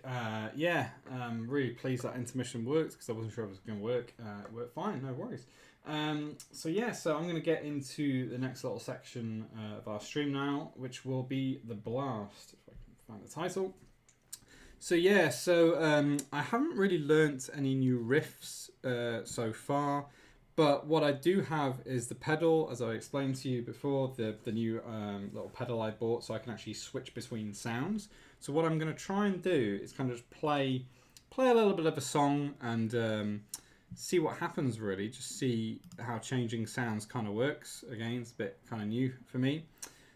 Yeah, I'm really pleased that intermission worked because I wasn't sure if it was going to work. It worked fine, no worries. So I'm going to get into the next little section of our stream now, which will be the blast. If I can find the title. I haven't really learnt any new riffs so far. But what I do have is the pedal, as I explained to you before, the new little pedal I bought, so I can actually switch between sounds. So what I'm going to try and do is kind of just play a little bit of a song and see what happens really. Just see how changing sounds kind of works. Again, it's a bit kind of new for me.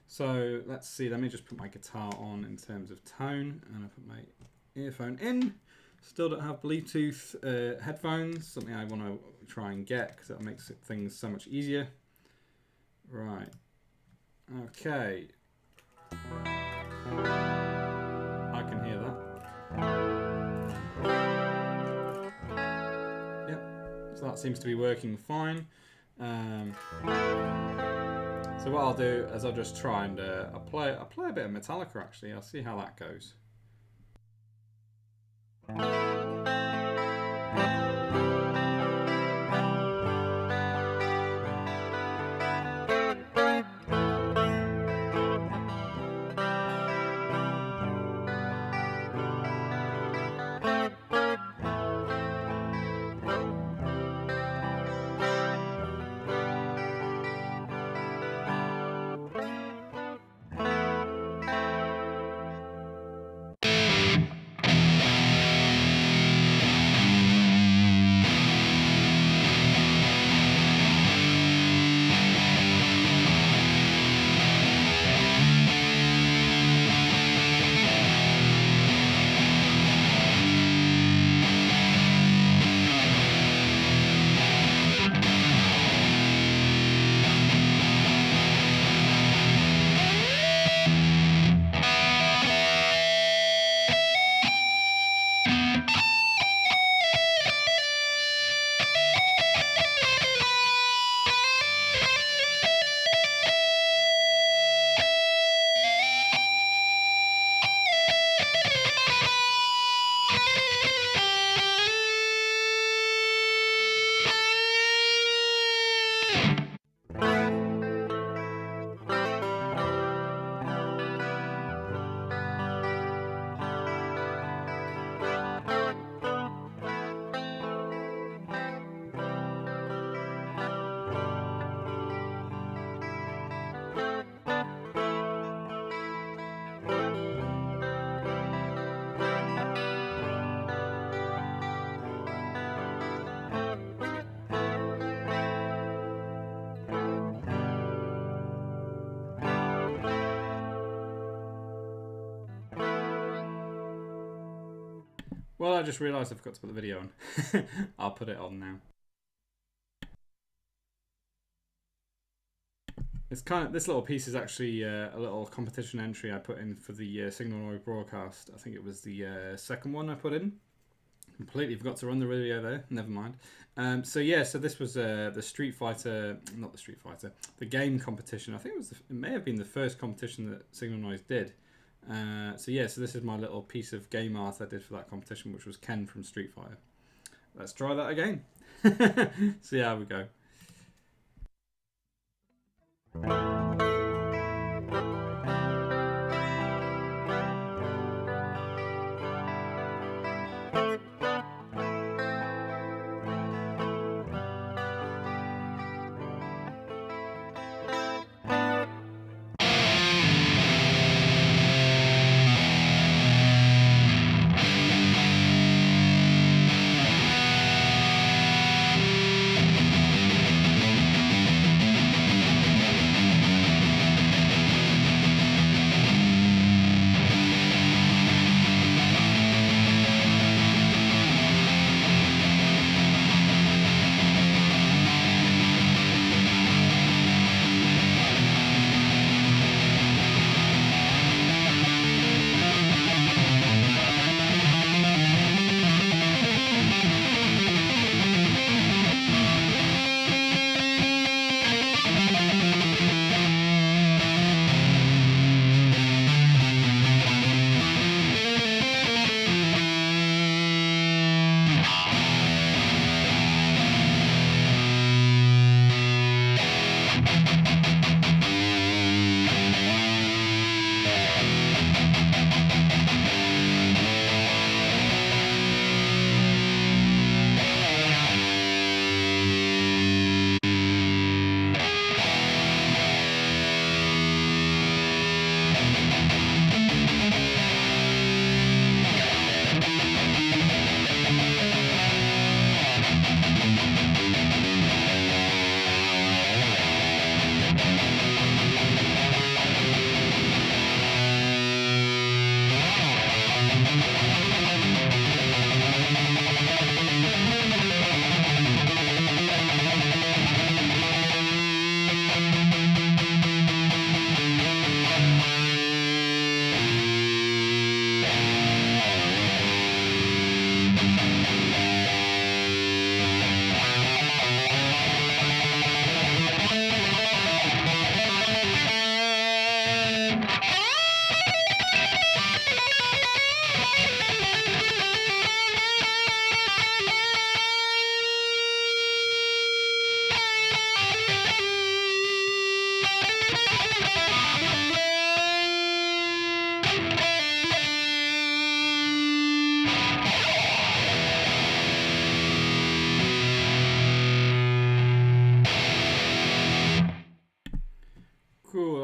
So let's see. Let me just put my guitar on in terms of tone, and I put my earphone in. Still don't have Bluetooth headphones, something I want to try and get because that makes things so much easier. Right. Okay. I can hear that. Yep. So that seems to be working fine. So what I'll do is I'll just try and I'll play a bit of Metallica actually. I'll see how that goes. Well, I just realised I forgot to put the video on. I'll put it on now. It's this little piece is actually a little competition entry I put in for the Signalnoise broadcast. I think it was the second one I put in. Completely forgot to run the video there. Never mind. So this was the Street Fighter, not the Street Fighter, the game competition. I think it may have been the first competition that Signalnoise did. So this is my little piece of game art I did for that competition, which was Ken from Street Fighter. Let's try that again. See how we go.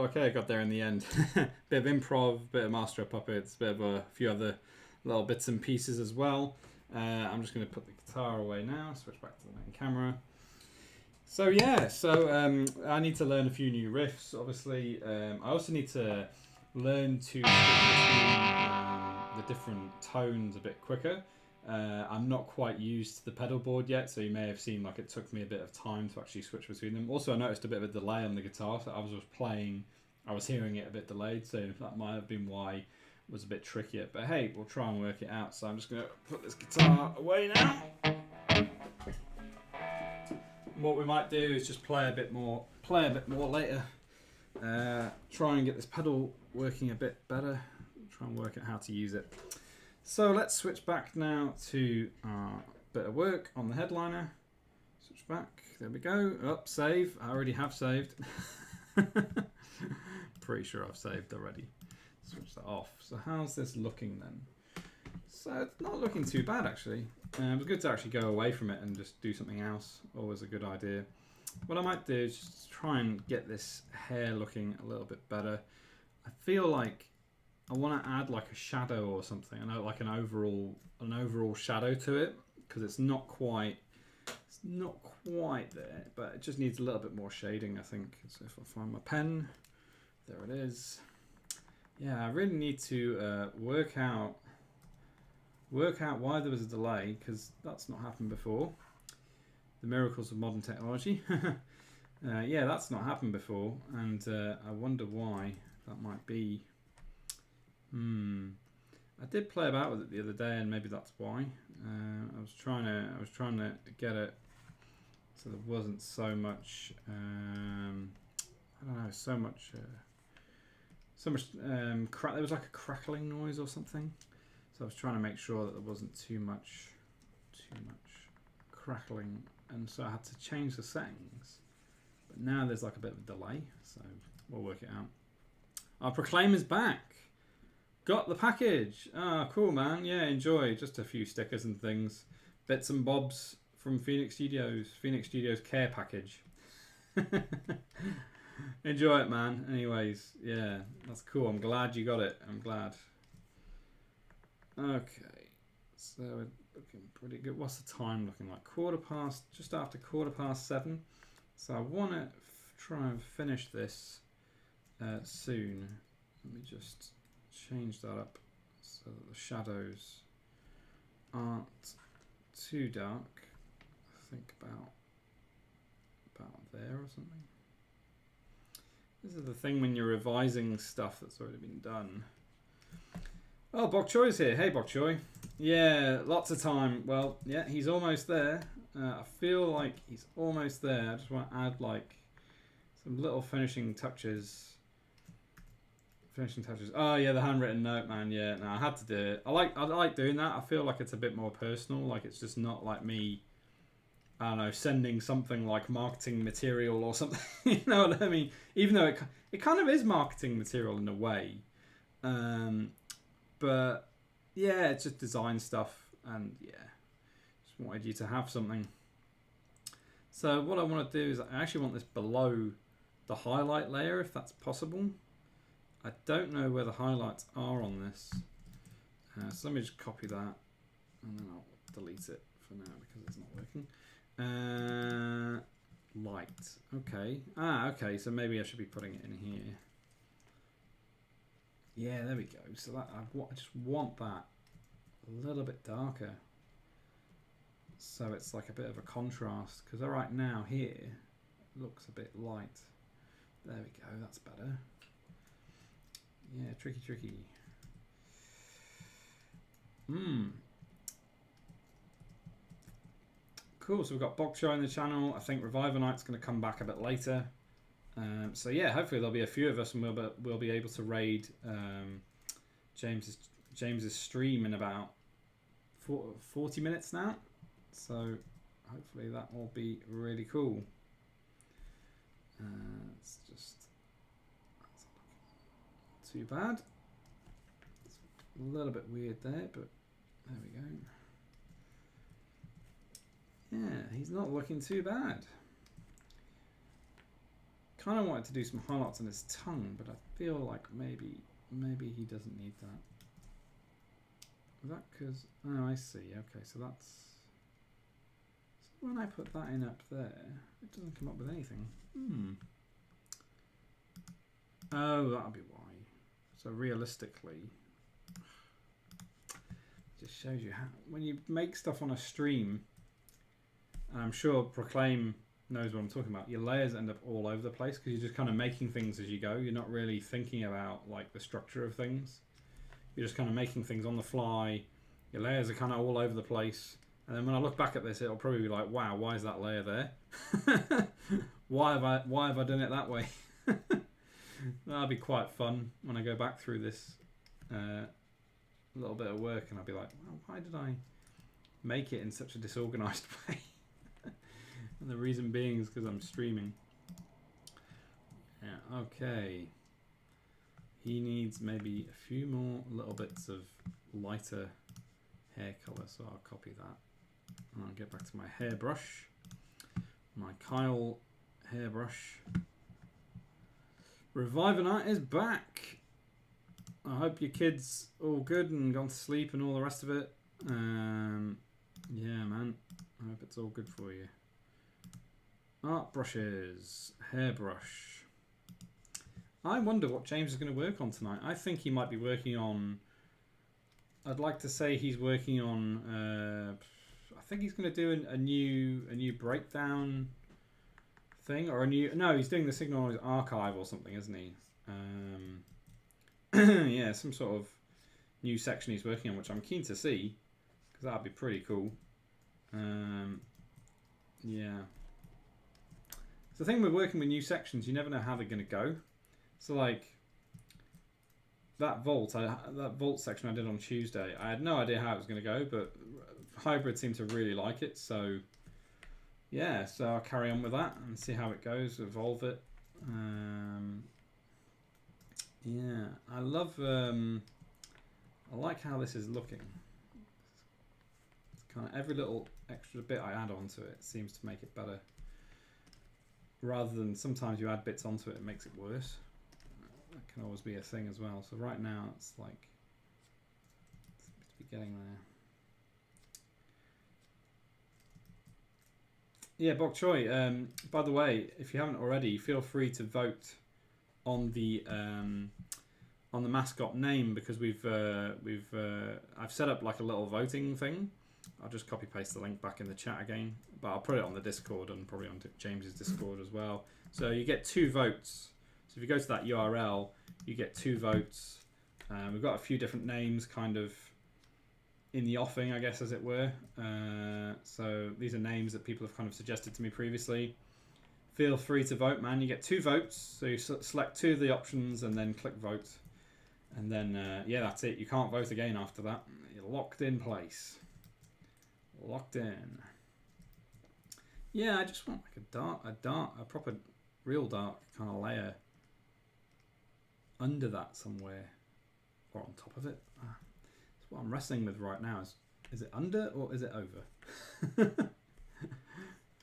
Okay, I got there in the end. Bit of improv, bit of Master of Puppets, bit of a few other little bits and pieces as well. I'm just going to put the guitar away now, switch back to the main camera. So yeah, I need to learn a few new riffs, obviously. I also need to learn to switch between the different tones a bit quicker. I'm not quite used to the pedal board yet, so you may have seen like it took me a bit of time to actually switch between them. Also, I noticed a bit of a delay on the guitar, so I was just playing, I was hearing it a bit delayed, so that might have been why it was a bit trickier. But hey, we'll try and work it out. So I'm just going to put this guitar away now. What we might do is just play a bit more later. Try and get this pedal working a bit better. Try and work out how to use it. So let's switch back now to our bit of work on the headliner. Switch back. There we go. Up, save. I already have saved. Pretty sure I've saved already. Switch that off. So how's this looking then? So it's not looking too bad actually. It was good to actually go away from it and just do something else. Always a good idea. What I might do is just try and get this hair looking a little bit better. I feel like I want to add like a shadow or something. I know, like an overall shadow to it, because it's not quite there, but it just needs a little bit more shading, I think. So if I find my pen, there it is. Yeah, I really need to work out why there was a delay, because that's not happened before. The miracles of modern technology. Yeah, that's not happened before, and I wonder why that might be. I did play about with it the other day, and maybe that's why. I was trying to get it so there wasn't so much. I don't know, so much. There was like a crackling noise or something. So I was trying to make sure that there wasn't too much crackling, and so I had to change the settings. But now there's like a bit of a delay, so we'll work it out. Our Proclaimer's back. Got the package. Ah, cool, man. Yeah, enjoy. Just a few stickers and things. Bits and bobs from Phoenix Studios. Phoenix Studios care package. Enjoy it, man. Anyways, yeah, that's cool. I'm glad you got it. I'm glad. Okay, so we're looking pretty good. What's the time looking like? Just after 7:15. So I want to try and finish this soon. Let me just change that up so that the shadows aren't too dark. I think about there or something. This is the thing when you're revising stuff that's already been done. Oh, Bok Choy's here. Hey, Bok Choy. Yeah, lots of time. Well, yeah, he's almost there. I feel like he's almost there. I just want to add like some little finishing touches. Oh yeah, the handwritten note, man. Yeah, no, I had to do it. I like doing that. I feel like it's a bit more personal. Like it's just not like me, I don't know, sending something like marketing material or something. You know what I mean? Even though it kind of is marketing material in a way. But yeah, it's just design stuff, and yeah, just wanted you to have something. So what I want to do is I actually want this below the highlight layer, if that's possible. I don't know where the highlights are on this, so let me just copy that, and then I'll delete it for now because it's not working. Light, okay. Okay, so maybe I should be putting it in here. Yeah, there we go. So that I just want that a little bit darker, so it's like a bit of a contrast. Because right now here it looks a bit light. There we go. That's better. Yeah, tricky. Cool. So we've got Bok Choy in the channel. I think Reviver Night's going to come back a bit later. So yeah, hopefully there'll be a few of us, and we'll be able to raid James's stream in about 40 minutes now. So hopefully that will be really cool. It's just not too bad. It's a little bit weird there, but there we go. Yeah, he's not looking too bad. Kind of wanted to do some highlights on his tongue, but I feel like maybe he doesn't need that. Is that because... Oh, I see. Okay, so that's... So when I put that in up there, it doesn't come up with anything. Oh, that'll be why. So realistically, it just shows you how... When you make stuff on a stream, and I'm sure Proclaim knows what I'm talking about, your layers end up all over the place because you're just kind of making things as you go. You're not really thinking about like the structure of things. You're just kind of making things on the fly. Your layers are kind of all over the place. And then when I look back at this, it'll probably be like, wow, why is that layer there? why have I done it that way? That'll be quite fun when I go back through this little bit of work and I'll be like, well, why did I make it in such a disorganized way? And the reason being is because I'm streaming. Yeah, okay. He needs maybe a few more little bits of lighter hair colour, so I'll copy that. And I'll get back to my hairbrush. My Kyle hairbrush. Reviving is back. I hope your kids all good and gone to sleep and all the rest of it. Yeah, man. I hope it's all good for you. Art brushes, hairbrush. I wonder what James is going to work on tonight. I think he might be working on... I'd like to say he's working on... I think he's going to do a new breakdown thing, or a new... No, he's doing the Signalnoise archive or something, isn't he? Yeah, some sort of new section he's working on, which I'm keen to see, because that'd be pretty cool. Yeah. The thing with working with new sections, you never know how they're going to go. So like that vault section I did on Tuesday, I had no idea how it was going to go, but Hybrid seemed to really like it. So yeah, so I'll carry on with that and see how it goes, evolve it. Yeah, I love. I like how this is looking. It's kind of every little extra bit I add onto it seems to make it better. Rather than sometimes you add bits onto it, it makes it worse. That can always be a thing as well. So right now it's like it seems to be getting there. Yeah, Bok Choy. By the way, if you haven't already, feel free to vote on the mascot name, because I've set up like a little voting thing. I'll just copy paste the link back in the chat again, but I'll put it on the Discord and probably on James's Discord as well. So you get 2 votes. So if you go to that URL, you get 2 votes. We've got a few different names kind of in the offing, I guess, as it were. So these are names that people have kind of suggested to me previously. Feel free to vote, man. You get 2 votes. So you select 2 of the options and then click vote. And then, yeah, that's it. You can't vote again after that. You're locked in place. Locked in. Yeah, I just want like a proper, real dark kind of layer under that somewhere, or on top of it. That's what I'm wrestling with right now. Is it under or is it over?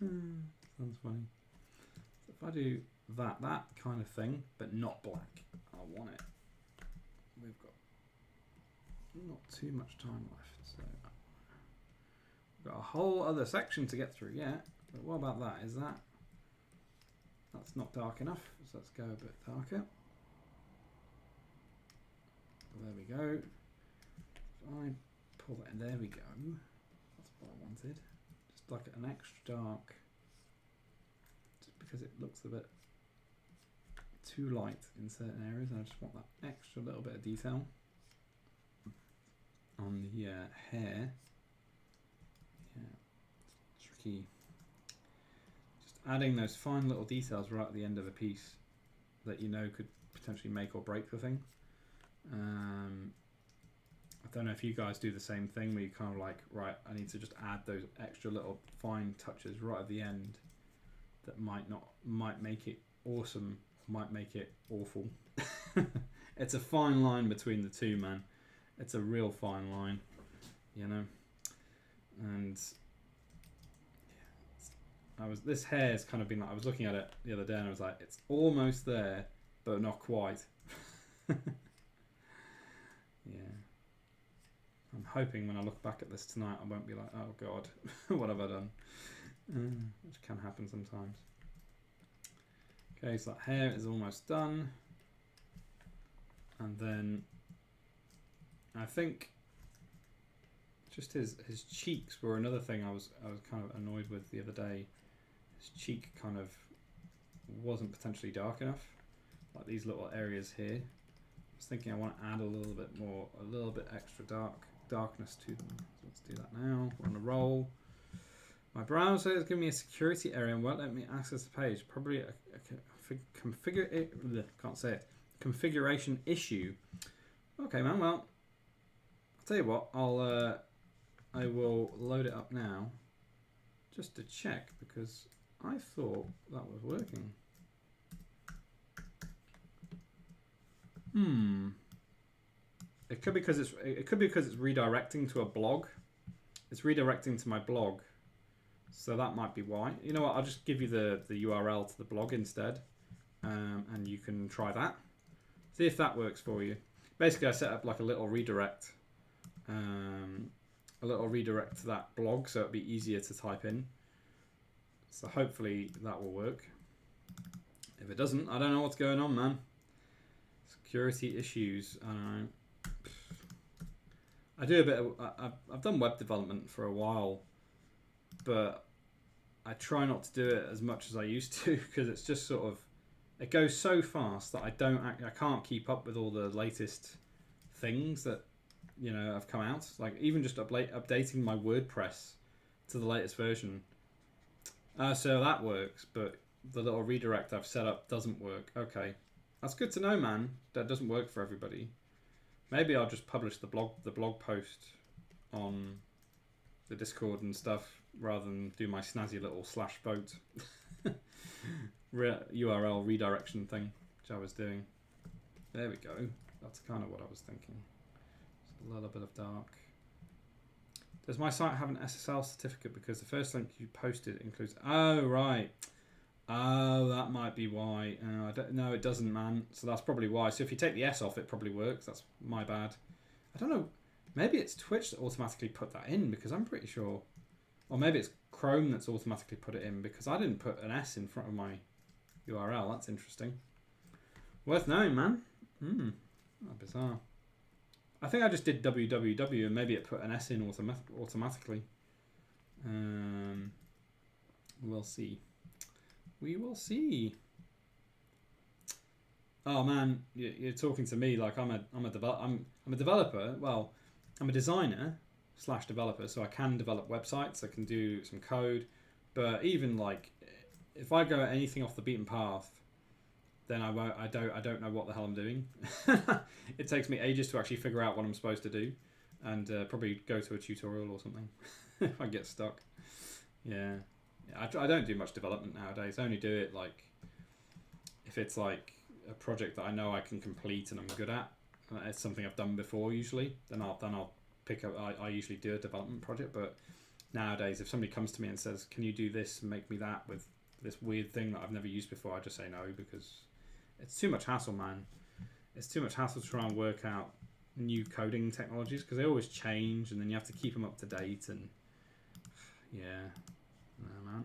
Sounds funny. So if I do that kind of thing, but not black, I want it. We've got not too much time left, so. Got a whole other section to get through yet, but what about that? That's not dark enough, so let's go a bit darker. There we go. If I pull that in, there we go. That's what I wanted. Just like an extra dark, just because it looks a bit too light in certain areas, and I just want that extra little bit of detail on the hair. Yeah, tricky. Just adding those fine little details right at the end of a piece that you know could potentially make or break the thing. I don't know if you guys do the same thing where you kind of like, right, I need to just add those extra little fine touches right at the end that might make it awesome, might make it awful. It's a fine line between the two, man. It's a real fine line, you know. And This hair's kind of been like, I was looking at it the other day and I was like, it's almost there, but not quite. Yeah. I'm hoping when I look back at this tonight, I won't be like, oh God, what have I done? Which can happen sometimes. Okay, so that hair is almost done. And then I think just his cheeks were another thing I was kind of annoyed with the other day. His cheek kind of wasn't potentially dark enough, like these little areas here. I was thinking I want to add a little bit extra darkness to them. So let's do that now. We're on a roll. My browser is giving me a security area and won't let me access the page. Probably a configuration issue. Okay, man. Well, I'll tell you what. I will load it up now, just to check because I thought that was working. It could be because it's redirecting to a blog. It's redirecting to my blog, so that might be why. You know what? I'll just give you the URL to the blog instead, and you can try that. See if that works for you. Basically, I set up like a little redirect to that blog, so it'll be easier to type in. So hopefully that will work. If it doesn't, I don't know what's going on, man. Security issues. I don't know. I do a bit of, I've done web development for a while, but I try not to do it as much as I used to because it's just sort of, it goes so fast that I can't keep up with all the latest things that, you know, have come out. Like even just updating my WordPress to the latest version. So that works, but the little redirect I've set up doesn't work. Okay, that's good to know, man. That doesn't work for everybody. Maybe I'll just publish the blog post on the Discord and stuff rather than do my snazzy little /vote URL redirection thing, which I was doing. There we go. That's kind of what I was thinking. Just a little bit of dark. Does my site have an SSL certificate because the first link you posted includes... Oh, right. Oh, that might be why. No, it doesn't, man. So that's probably why. So if you take the S off, it probably works. That's my bad. I don't know. Maybe it's Twitch that automatically put that in because I'm pretty sure... Or maybe it's Chrome that's automatically put it in because I didn't put an S in front of my URL. That's interesting. Worth knowing, man. Bizarre. I think I just did www and maybe it put an S in automatically. We'll see. We will see. Oh man, you're talking to me like I'm a developer. Well, I'm a designer / developer, so I can develop websites. I can do some code, but even like if I go at anything off the beaten path, then I don't know what the hell I'm doing. It takes me ages to actually figure out what I'm supposed to do, and probably go to a tutorial or something if I get stuck. Yeah. I don't do much development nowadays. I only do it like if it's like a project that I know I can complete and I'm good at. It's something I've done before usually. Then I'll pick up. I usually do a development project. But nowadays, if somebody comes to me and says, "Can you do this and make me that with this weird thing that I've never used before?" I just say no because it's too much hassle, man. It's too much hassle to try and work out new coding technologies because they always change and then you have to keep them up to date and yeah. No, man.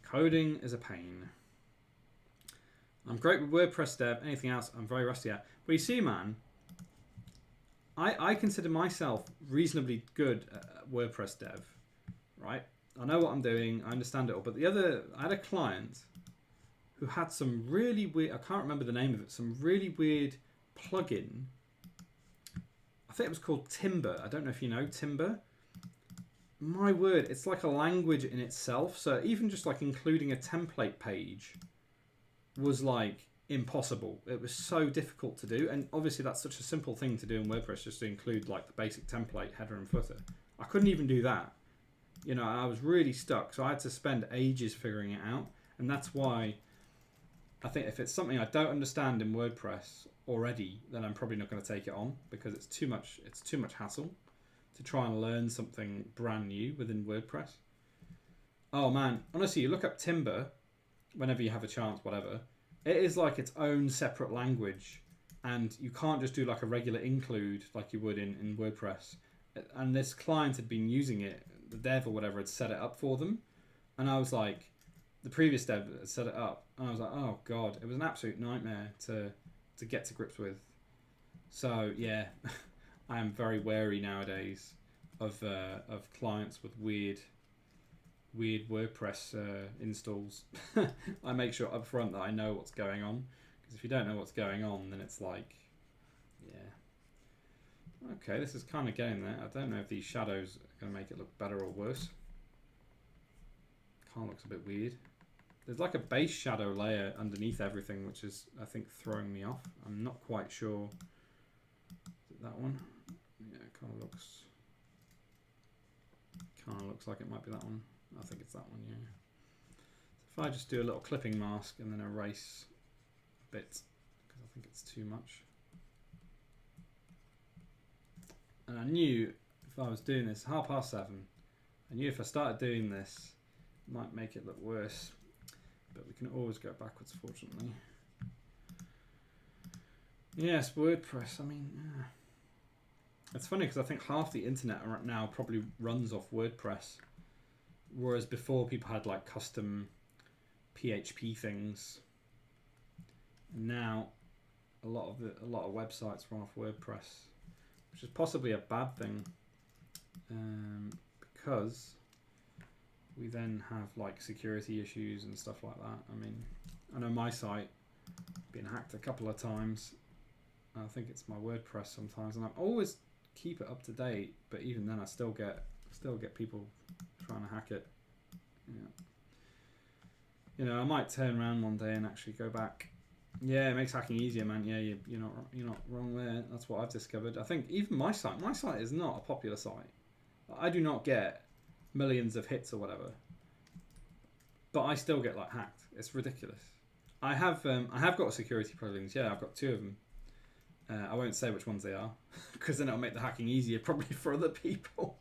Coding is a pain. I'm great with WordPress dev. Anything else, I'm very rusty at. But you see, man, I consider myself reasonably good at WordPress dev, right? I know what I'm doing. I understand it all. But I had a client who had some really weird, I can't remember the name of it, some really weird plugin. I think it was called Timber. I don't know if you know Timber. My word, it's like a language in itself. So even just like including a template page was like impossible. It was so difficult to do. And obviously that's such a simple thing to do in WordPress, just to include like the basic template, header and footer. I couldn't even do that. You know, I was really stuck. So I had to spend ages figuring it out. And that's why I think if it's something I don't understand in WordPress already, then I'm probably not going to take it on because it's too much hassle to try and learn something brand new within WordPress. Oh man, honestly, you look up Timber whenever you have a chance, whatever. It is like its own separate language, and you can't just do like a regular include like you would in WordPress. And this client had been using it, the dev or whatever had set it up for them, and I was like, the previous dev had set it up, and I was like, oh god, it was an absolute nightmare to get to grips with. So yeah, I am very wary nowadays of clients with weird WordPress installs. I make sure up front that I know what's going on, because if you don't know what's going on, then it's like, yeah. Okay, this is kind of getting there. I don't know if these shadows are going to make it look better or worse. Kind of looks a bit weird. There's like a base shadow layer underneath everything, which is, I think, throwing me off. I'm not quite sure. Is it that one? Yeah, it kind of looks like it might be that one. I think it's that one, yeah. So if I just do a little clipping mask and then erase a bit, because I think it's too much. And I knew if I was doing this 7:30, I knew if I started doing this, it might make it look worse. But we can always go backwards, fortunately. Yes, WordPress, I mean, yeah. It's funny because I think half the internet right now probably runs off WordPress. Whereas before people had like custom PHP things. And now a lot of websites run off WordPress, which is possibly a bad thing, because we then have like security issues and stuff like that. I mean, I know my site been hacked a couple of times. I think it's my WordPress sometimes, and I always keep it up to date, but even then I still get people trying to hack it. Yeah. You know, I might turn around one day and actually go back. Yeah, it makes hacking easier, man. Yeah, you're not wrong there. That's what I've discovered. I think even my site is not a popular site. I do not get millions of hits or whatever, but I still get like hacked. It's ridiculous. I have got security plugins. Yeah, I've got 2 of them. I won't say which ones they are, because then it'll make the hacking easier probably for other people.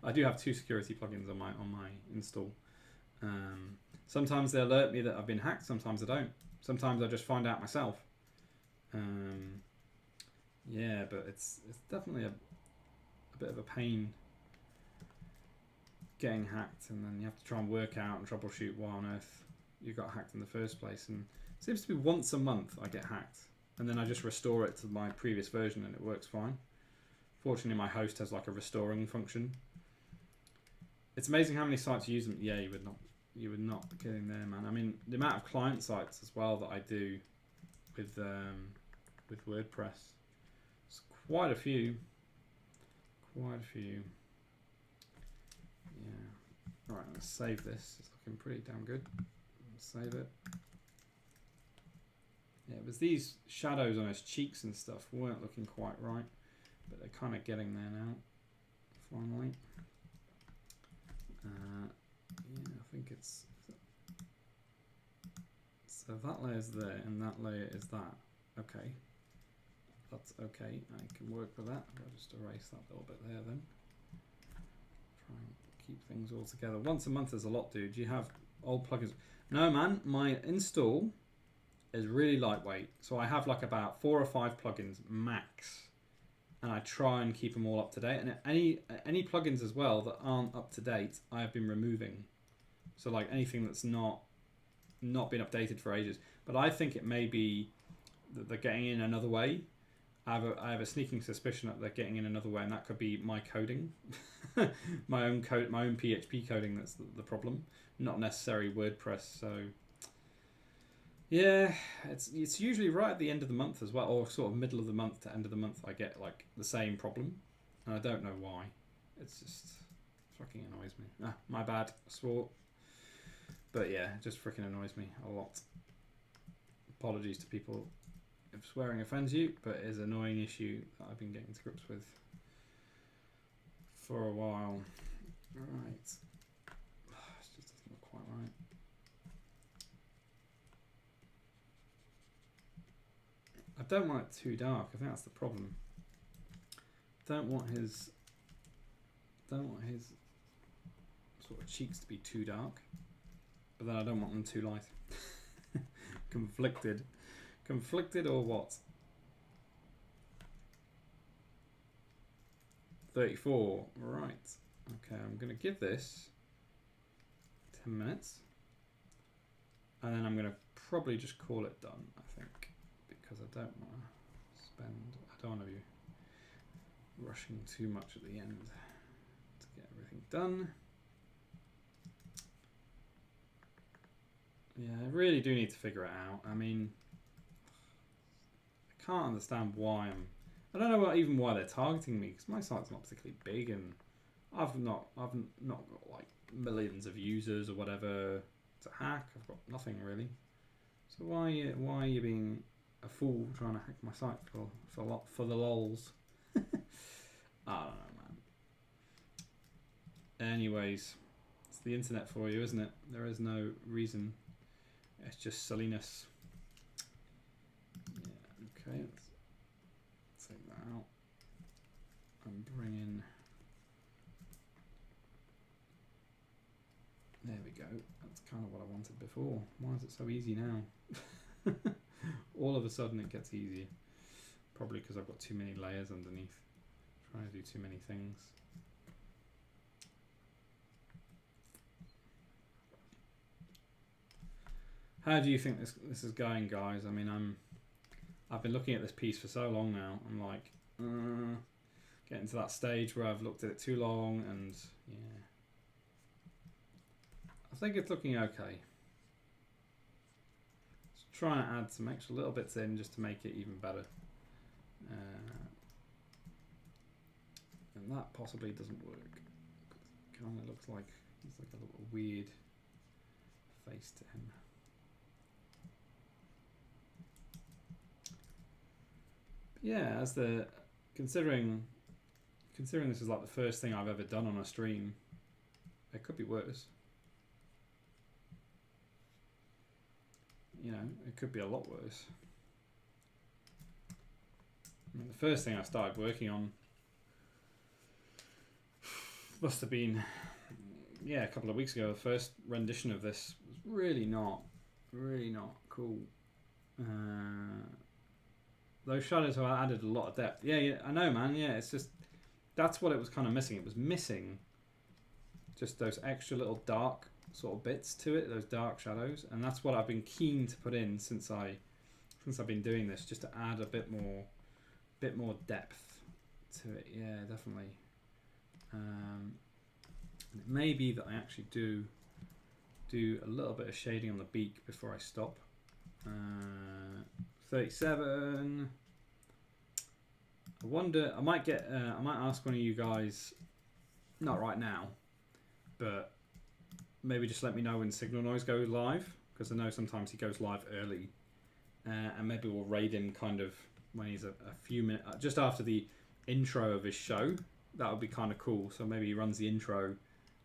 I do have 2 security plugins on my install. Sometimes they alert me that I've been hacked. Sometimes I don't. Sometimes I just find out myself. Yeah, but it's definitely a bit of a pain getting hacked, and then you have to try and work out and troubleshoot why on earth you got hacked in the first place. And it seems to be once a month I get hacked, and then I just restore it to my previous version and it works fine. Fortunately, my host has like a restoring function. It's amazing how many sites use them. Yeah, you would not get in there, man. I mean, the amount of client sites as well that I do with WordPress, it's quite a few. Yeah. All right, let's save this. It's looking pretty damn good. Let's save it. Yeah, it was these shadows on his cheeks and stuff weren't looking quite right, but they're kind of getting there now. Finally. Yeah, I think it's. So that layer's there, and that layer is that. Okay. That's okay. I can work with that. I'll just erase that little bit there then. Try and keep things all together. Once a month is a lot, dude. Do you have old plugins? No, man. My install is really lightweight. So I have like about 4 or 5 plugins max. And I try and keep them all up to date. And any plugins as well that aren't up to date, I have been removing. So like anything that's not been updated for ages. But I think it may be that they're getting in another way. I have a sneaking suspicion that they're getting in another way, and that could be my coding, my own PHP coding. That's the problem, not necessarily WordPress. So yeah, it's usually right at the end of the month as well, or sort of middle of the month to end of the month. I get like the same problem, and I don't know why. It's just fucking annoys me. My bad. I swore. But yeah, it just freaking annoys me a lot. Apologies to people if swearing offends you, but it is an annoying issue that I've been getting to grips with for a while. Right. It just doesn't look quite right. I don't want it too dark. I think that's the problem. Don't want his sort of cheeks to be too dark, but then I don't want them too light. Conflicted. Conflicted or what? 34. Right. Okay, I'm going to give this 10 minutes. And then I'm going to probably just call it done, I think. Because I don't want to I don't want to be rushing too much at the end to get everything done. Yeah, I really do need to figure it out. I mean, I can't understand why I don't know even why they're targeting me, because my site's not particularly big and I've not got like millions of users or whatever to hack. I've got nothing really. So why are you being a fool trying to hack my site for the lols? I don't know, man. Anyways, it's the internet for you, isn't it? There is no reason. It's just silliness. Yeah, okay, let's take that out and bring in. There we go. That's kind of what I wanted before. Why is it so easy now? All of a sudden it gets easier. Probably because I've got too many layers underneath. Trying to do too many things. How do you think this is going, guys? I mean, I've been looking at this piece for so long now. I'm like, getting to that stage where I've looked at it too long, and yeah, I think it's looking okay. Just try and add some extra little bits in just to make it even better. And that possibly doesn't work. It kind of looks like he's like a little weird face to him. Yeah, considering this is like the first thing I've ever done on a stream, it could be worse. You know, it could be a lot worse. I mean, the first thing I started working on must have been, yeah, a couple of weeks ago. The first rendition of this was really not cool. Those shadows have added a lot of depth. Yeah, I know, man. Yeah, it's just, that's what it was kind of missing. It was missing just those extra little dark sort of bits to it, those dark shadows, and that's what I've been keen to put in since I've been doing this, just to add a bit more depth to it. Yeah, definitely. It may be that I actually do a little bit of shading on the beak before I stop. 37. I wonder, I might ask one of you guys, not right now, but maybe just let me know when Signalnoise goes live, because I know sometimes he goes live early, and maybe we'll raid him kind of when he's a few minutes, just after the intro of his show. That would be kind of cool. So maybe he runs the intro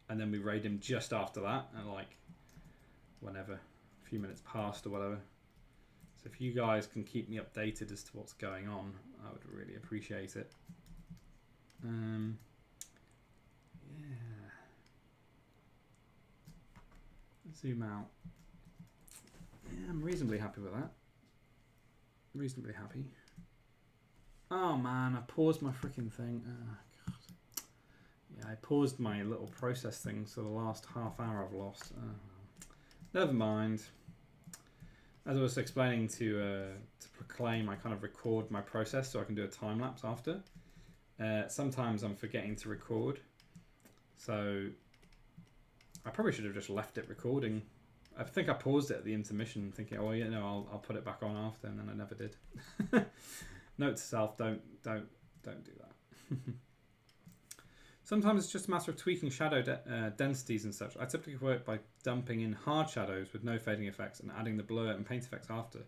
and then we raid him just after that, and like whenever, a few minutes past or whatever. So if you guys can keep me updated as to what's going on, I would really appreciate it. Yeah. Zoom out. Yeah, I'm reasonably happy with that. Reasonably happy. Oh man, I paused my freaking thing. Oh, God. Yeah, I paused my little process thing, so the last half hour I've lost. Never mind. As I was explaining to Proclaim, I kind of record my process so I can do a time lapse after. Sometimes I'm forgetting to record, so I probably should have just left it recording. I think I paused it at the intermission, thinking, "Oh, yeah, no, I'll put it back on after," and then I never did. Note to self: don't do that. Sometimes it's just a matter of tweaking shadow densities and such. I typically work by dumping in hard shadows with no fading effects and adding the blur and paint effects after.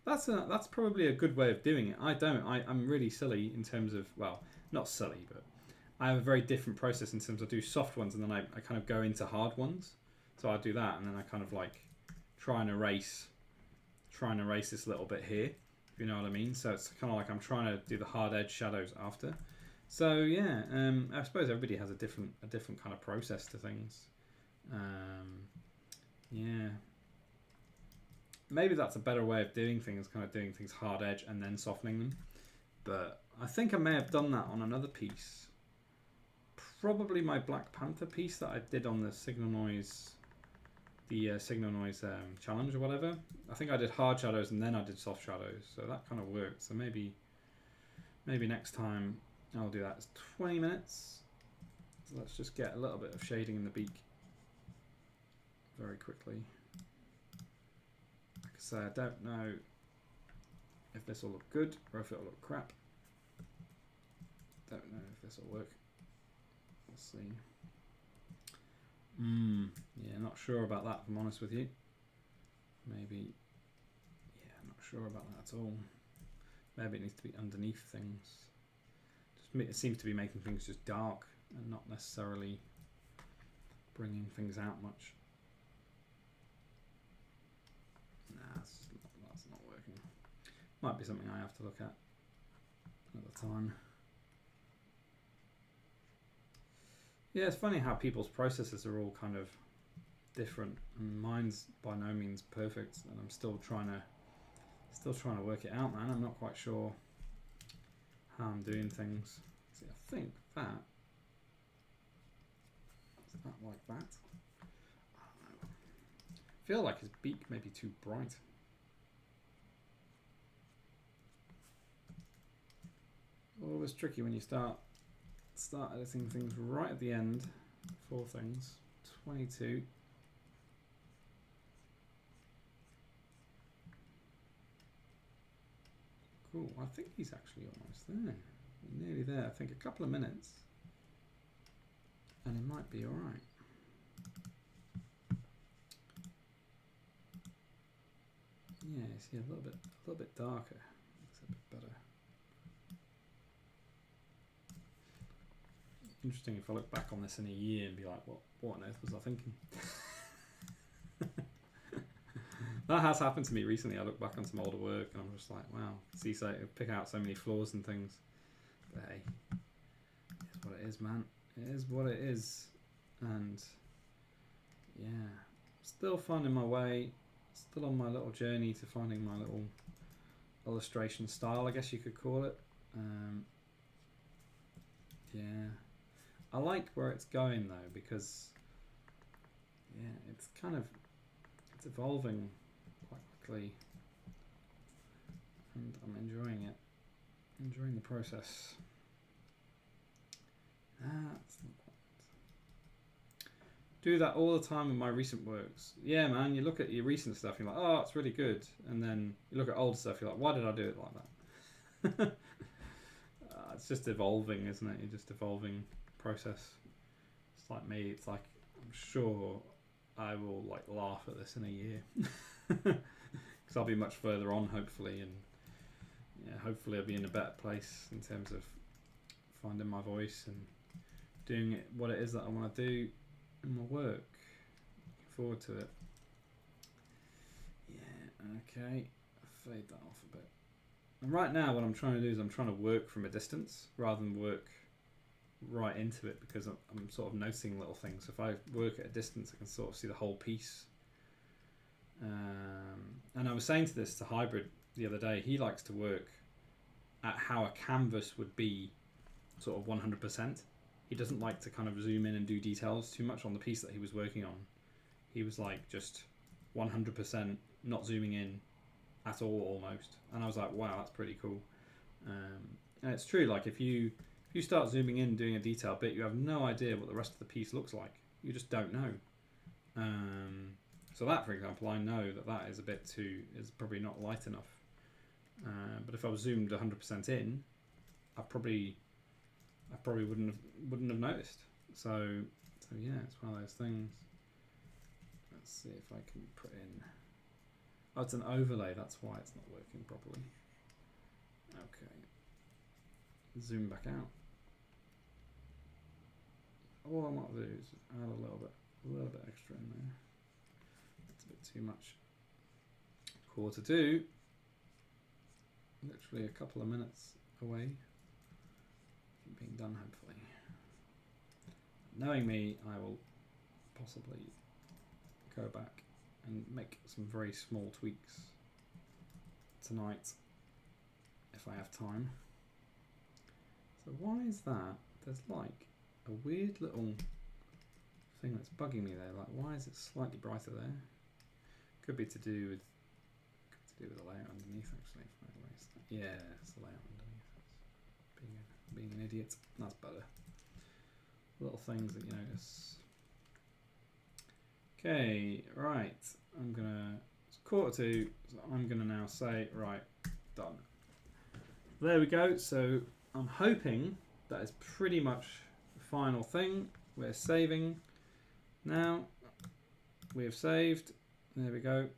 That's probably a good way of doing it. I'm really silly in terms of, well, not silly, but I have a very different process in terms of I do soft ones and then I kind of go into hard ones. So I do that and then I kind of like try and erase this little bit here, if you know what I mean. So it's kind of like I'm trying to do the hard edge shadows after. So yeah, I suppose everybody has a different kind of process to things. Yeah. Maybe that's a better way of doing things, kind of doing things hard edge and then softening them. But I think I may have done that on another piece. Probably my Black Panther piece that I did on the Signalnoise, Signalnoise challenge or whatever. I think I did hard shadows and then I did soft shadows, so that kind of worked. So maybe next time I'll do that. It's 20 minutes. So let's just get a little bit of shading in the beak very quickly. Like I say, I don't know if this will look good or if it'll look crap. Don't know if this will work. We'll see. Yeah, not sure about that, if I'm honest with you. Maybe, yeah, I'm not sure about that at all. Maybe it needs to be underneath things. Just, it seems to be making things just dark and not necessarily bringing things out much. Nah, that's not working. Might be something I have to look at the time. Yeah, it's funny how people's processes are all kind of different, and mine's by no means perfect, and I'm still trying to work it out, man. I'm not quite sure how I'm doing things. See, I think that is that like that. I don't know. I feel like his beak may be too bright. Always tricky when you start editing things right at the end for things. 22. Cool. I think he's actually almost there. Nearly there. I think a couple of minutes and it might be alright. Yeah, see, a little bit darker. Looks a bit better. Interesting if I look back on this in a year and be like, what on earth was I thinking? That has happened to me recently. I look back on some older work and I'm just like, wow, see, so pick out so many flaws and things. But hey, it's what it is, man. It is what it is. And yeah, still finding my way, still on my little journey to finding my little illustration style, I guess you could call it. Yeah. I like where it's going though, because yeah, it's evolving quite quickly, and I'm enjoying it, enjoying the process. That's not quite. Do that all the time with my recent works. Yeah, man, you look at your recent stuff, you're like, oh, it's really good, and then you look at old stuff, you're like, why did I do it like that? It's just evolving, isn't it? You're just evolving process. It's like me, it's like I'm sure I will like laugh at this in a year because I'll be much further on, hopefully, and yeah, hopefully I'll be in a better place in terms of finding my voice and doing it what it is that I want to do in my work. Looking forward to it. Yeah, okay, fade that off a bit. And right now what I'm trying to do is I'm trying to work from a distance rather than work right into it, because I'm sort of noticing little things. If I work at a distance, I can sort of see the whole piece. And I was saying to Hybrid the other day, he likes to work at how a canvas would be sort of 100%. He doesn't like to kind of zoom in and do details too much on the piece that he was working on. He was like just 100%, not zooming in at all almost. And I was like, wow, that's pretty cool. And it's true, like if you start zooming in doing a detail bit, you have no idea what the rest of the piece looks like. You just don't know. So that, for example, I know that is a bit too, is probably not light enough. But if I was zoomed 100% in, I probably wouldn't have noticed. So yeah, it's one of those things. Let's see if I can put in. Oh, it's an overlay. That's why it's not working properly. Okay. Zoom back out. All I might do is add a little bit extra in there. That's a bit too much. 1:45. Literally a couple of minutes away from being done, hopefully. Knowing me, I will possibly go back and make some very small tweaks tonight if I have time. So why is that? There's like a weird little thing that's bugging me there. Like, why is it slightly brighter there? Could be to do with the layout underneath, actually. Yeah, it's the layout underneath. Being an idiot. That's better. Little things that you notice. Okay, right. It's 1:45, so I'm gonna now say, right, done. There we go. So I'm hoping that is pretty much the final thing. We're saving now. We have saved. There we go.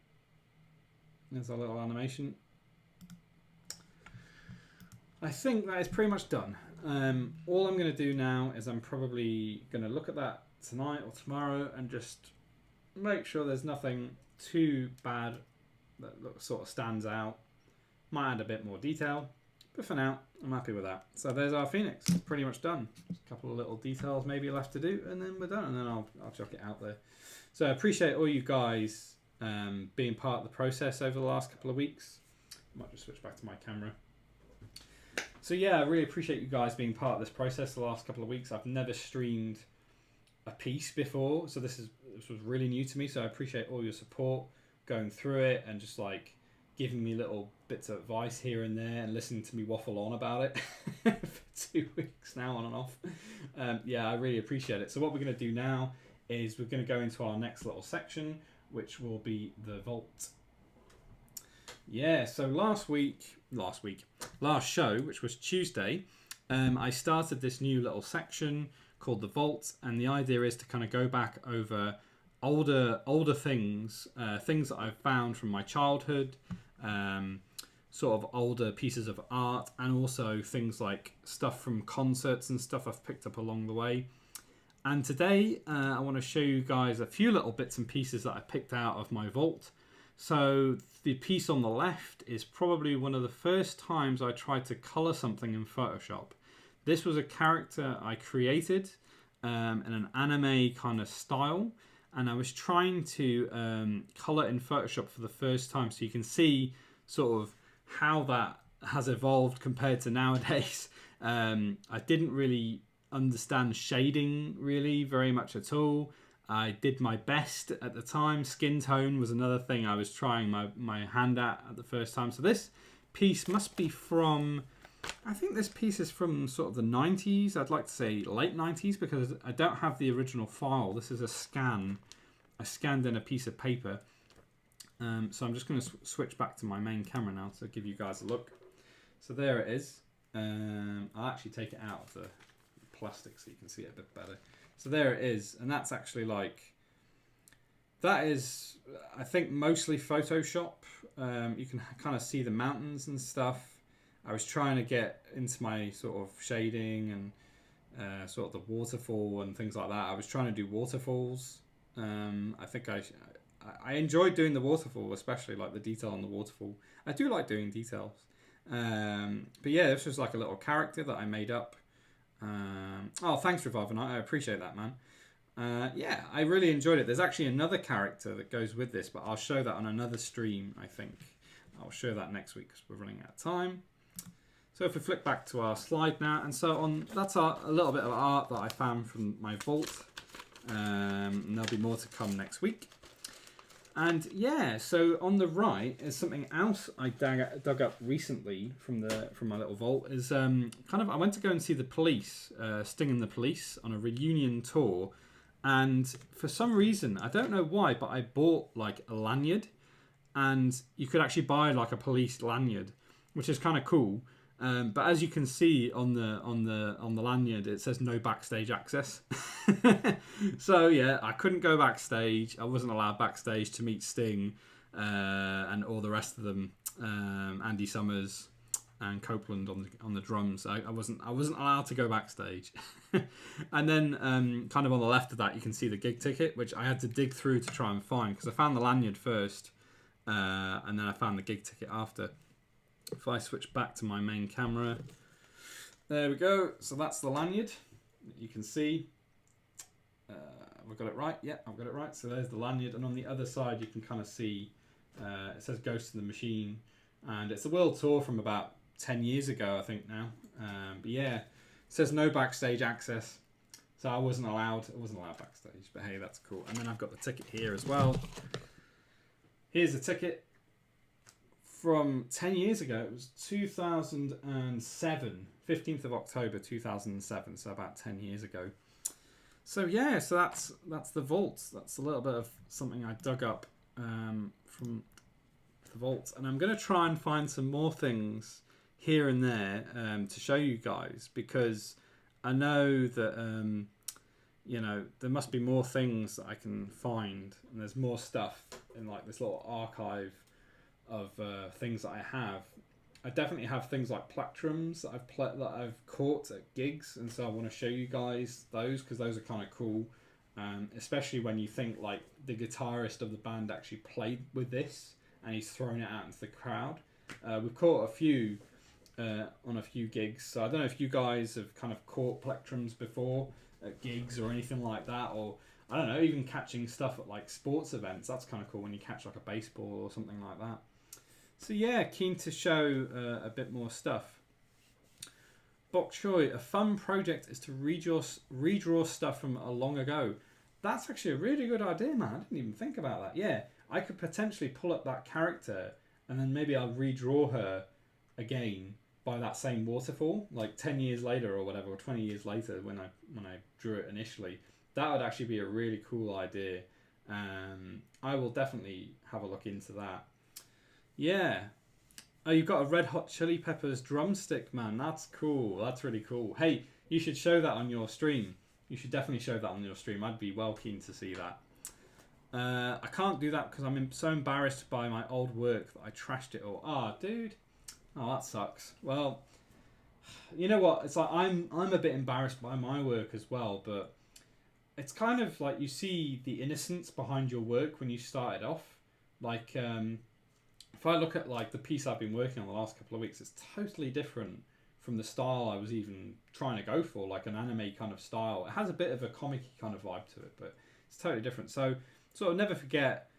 There's our little animation. I think that is pretty much done. All I'm going to do now is I'm probably going to look at that tonight or tomorrow and just make sure there's nothing too bad that sort of stands out. Might add a bit more detail, but for now I'm happy with that. So there's our Phoenix. It's pretty much done. Just a couple of little details maybe left to do, and then we're done, and then I'll chuck it out there. So I appreciate all you guys being part of the process over the last couple of weeks. I might just switch back to my camera. So yeah, I really appreciate you guys being part of this process the last couple of weeks. I've never streamed a piece before, so this was really new to me. So I appreciate all your support going through it and just like giving me little bits of advice here and there and listening to me waffle on about it for 2 weeks now, on and off. Yeah, I really appreciate it. So what we're going to do now is we're going to go into our next little section, which will be the vault. Yeah, so last show, which was Tuesday, I started this new little section called the vault, and the idea is to kind of go back over older things, things that I've found from my childhood, sort of older pieces of art, and also things like stuff from concerts and stuff I've picked up along the way. And today I want to show you guys a few little bits and pieces that I picked out of my vault. So the piece on the left is probably one of the first times I tried to color something in Photoshop. This was a character I created in an anime kind of style, and I was trying to color in Photoshop for the first time, so you can see sort of how that has evolved compared to nowadays. I didn't really understand shading really very much at all. I did my best at the time. Skin tone was another thing I was trying my hand at the first time. So this piece must be from, I think this piece is from sort of the 90s. I'd like to say late 90s because I don't have the original file. This is a scan. I scanned in a piece of paper. So I'm just going to switch back to my main camera now to give you guys a look. So there it is. I'll actually take it out of the plastic so you can see it a bit better. So there it is, and that's actually like, that is, I think, mostly Photoshop. You can kind of see the mountains and stuff. I was trying to get into my sort of shading and sort of the waterfall and things like that. I was trying to do waterfalls. I think I enjoyed doing the waterfall, especially like the detail on the waterfall. I do like doing details. But yeah, this was like a little character that I made up. Oh, thanks, Revive Night. I appreciate that, man. Yeah, I really enjoyed it. There's actually another character that goes with this, but I'll show that on another stream, I think. I'll show that next week because we're running out of time. So if we flick back to our slide now, and so that's a little bit of art that I found from my vault. And there'll be more to come next week. And yeah, so on the right is something else I dug up recently from my little vault. Is kind of, I went to go and see the Police, Sting and the Police, on a reunion tour, and for some reason, I don't know why, but I bought like a lanyard, and you could actually buy like a police lanyard, which is kind of cool. But as you can see on the lanyard, it says no backstage access. So yeah, I couldn't go backstage. I wasn't allowed backstage to meet Sting and all the rest of them, Andy Summers and Copeland on the drums. I wasn't allowed to go backstage. And then kind of on the left of that, you can see the gig ticket, which I had to dig through to try and find because I found the lanyard first, and then I found the gig ticket after. If I switch back to my main camera, there we go. So that's the lanyard that you can see. I've I've got it right. Yeah, I've got it right. So there's the lanyard, and on the other side you can kind of see it says Ghost of the Machine, and it's a world tour from about 10 years ago, I think now. But yeah, it says no backstage access, so I wasn't allowed backstage. But hey, that's cool. And then I've got the ticket here as well. Here's the ticket from 10 years ago. It was 2007, 15th of October 2007, so about 10 years ago. So yeah, so that's the vaults. That's a little bit of something I dug up from the vaults, and I'm going to try and find some more things here and there to show you guys, because I know that you know, there must be more things that I can find, and there's more stuff in like this little archive of things that I have. I definitely have things like plectrums that I've caught at gigs, and so I want to show you guys those, because those are kind of cool, especially when you think like the guitarist of the band actually played with this and he's thrown it out into the crowd. We've caught a few on a few gigs, so I don't know if you guys have kind of caught plectrums before at gigs or anything like that, or I don't know, even catching stuff at like sports events. That's kind of cool when you catch like a baseball or something like that. So yeah, keen to show a bit more stuff. Bok Choy, a fun project is to redraw stuff from a long ago. That's actually a really good idea, man. I didn't even think about that. Yeah, I could potentially pull up that character and then maybe I'll redraw her again by that same waterfall, like 10 years later or whatever, or 20 years later when I drew it initially. That would actually be a really cool idea. I will definitely have a look into that. Yeah. Oh, you've got a Red Hot Chili Peppers drumstick, man. That's cool. That's really cool. Hey, you should show that on your stream. You should definitely show that on your stream. I'd be well keen to see that. I can't do that because I'm so embarrassed by my old work that I trashed it all. Ah, dude. Oh, that sucks. Well, you know what? It's like I'm a bit embarrassed by my work as well, but it's kind of like you see the innocence behind your work when you started off. Like, if I look at like the piece I've been working on the last couple of weeks, it's totally different from the style I was even trying to go for, like an anime kind of style. It has a bit of a comic-y kind of vibe to it, but it's totally different. So sort of never forget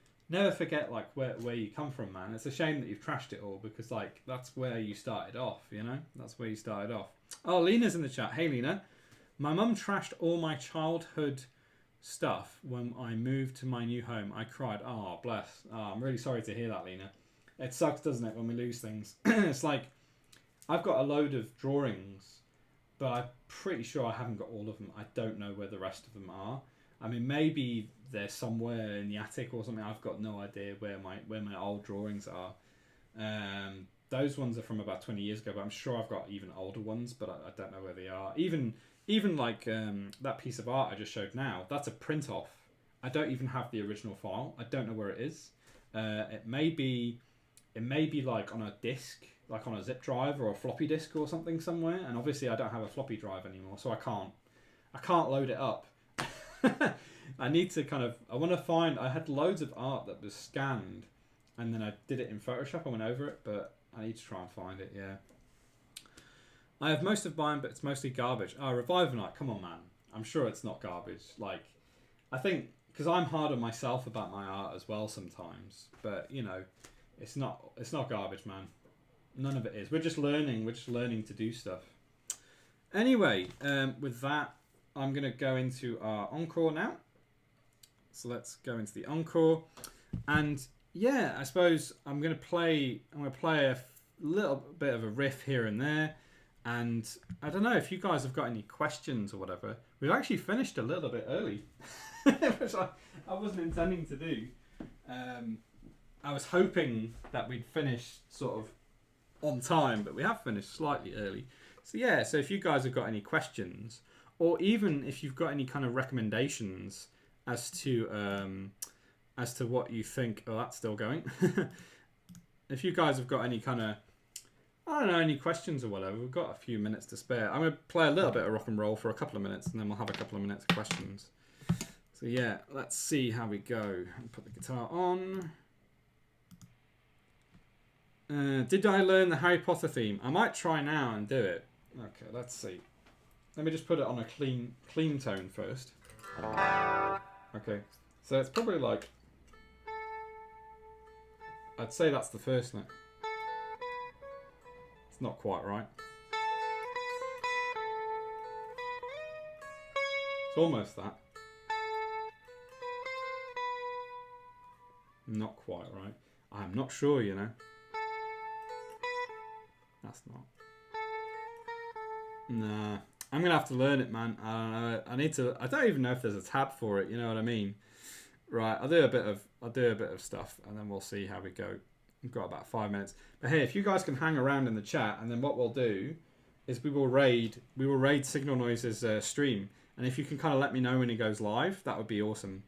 like where you come from, man. It's a shame that you've trashed it all, because like that's where you started off, you know? That's where you started off. Oh, Lena's in the chat. Hey, Lena. My mum trashed all my childhood stuff when I moved to my new home. I cried. Oh, bless. Oh, I'm really sorry to hear that, Lena. It sucks, doesn't it, when we lose things? It's like, I've got a load of drawings, but I'm pretty sure I haven't got all of them. I don't know where the rest of them are. I mean, maybe they're somewhere in the attic or something. I've got no idea where my old drawings are. Those ones are from about 20 years ago, but I'm sure I've got even older ones, but I don't know where they are. Even like that piece of art I just showed now, that's a print off. I don't even have the original file. I don't know where it is. It may be like on a disc, like on a zip drive or a floppy disk or something somewhere. And obviously I don't have a floppy drive anymore, so I can't load it up. I need to I want to find, I had loads of art that was scanned and then I did it in Photoshop. I went over it, but I need to try and find it, yeah. I have most of mine, but it's mostly garbage. Oh, Revive Night, come on, man. I'm sure it's not garbage. Like, I think, because I'm hard on myself about my art as well sometimes, but, you know, it's not garbage, man. None of it is. We're just learning to do stuff. Anyway, with that, I'm going to go into our encore now. So let's go into the encore. And yeah, I suppose I'm going to play a little bit of a riff here and there. And I don't know if you guys have got any questions or whatever. We've actually finished a little bit early, which I wasn't intending to do. I was hoping that we'd finish sort of on time, but we have finished slightly early. So yeah, so if you guys have got any questions, or even if you've got any kind of recommendations as to what you think. Oh, that's still going. If you guys have got any kind of, I don't know, any questions or whatever, we've got a few minutes to spare. I'm going to play a little bit of rock and roll for a couple of minutes, and then we'll have a couple of minutes of questions. So yeah, let's see how we go. Put the guitar on. Did I learn the Harry Potter theme? I might try now and do it. Okay, let's see. Let me just put it on a clean tone first. Okay, so it's probably like, I'd say that's the first note. It's not quite right. It's almost that. Not quite right. I'm not sure, you know. That's not. Nah. I'm going to have to learn it, man. I don't know. I need to. I don't even know if there's a tab for it, you know what I mean? Right, I'll do a bit of stuff and then we'll see how we go. We've got about 5 minutes. But hey, if you guys can hang around in the chat, and then what we'll do is we will raid Signalnoise's stream. And if you can kind of let me know when he goes live, that would be awesome.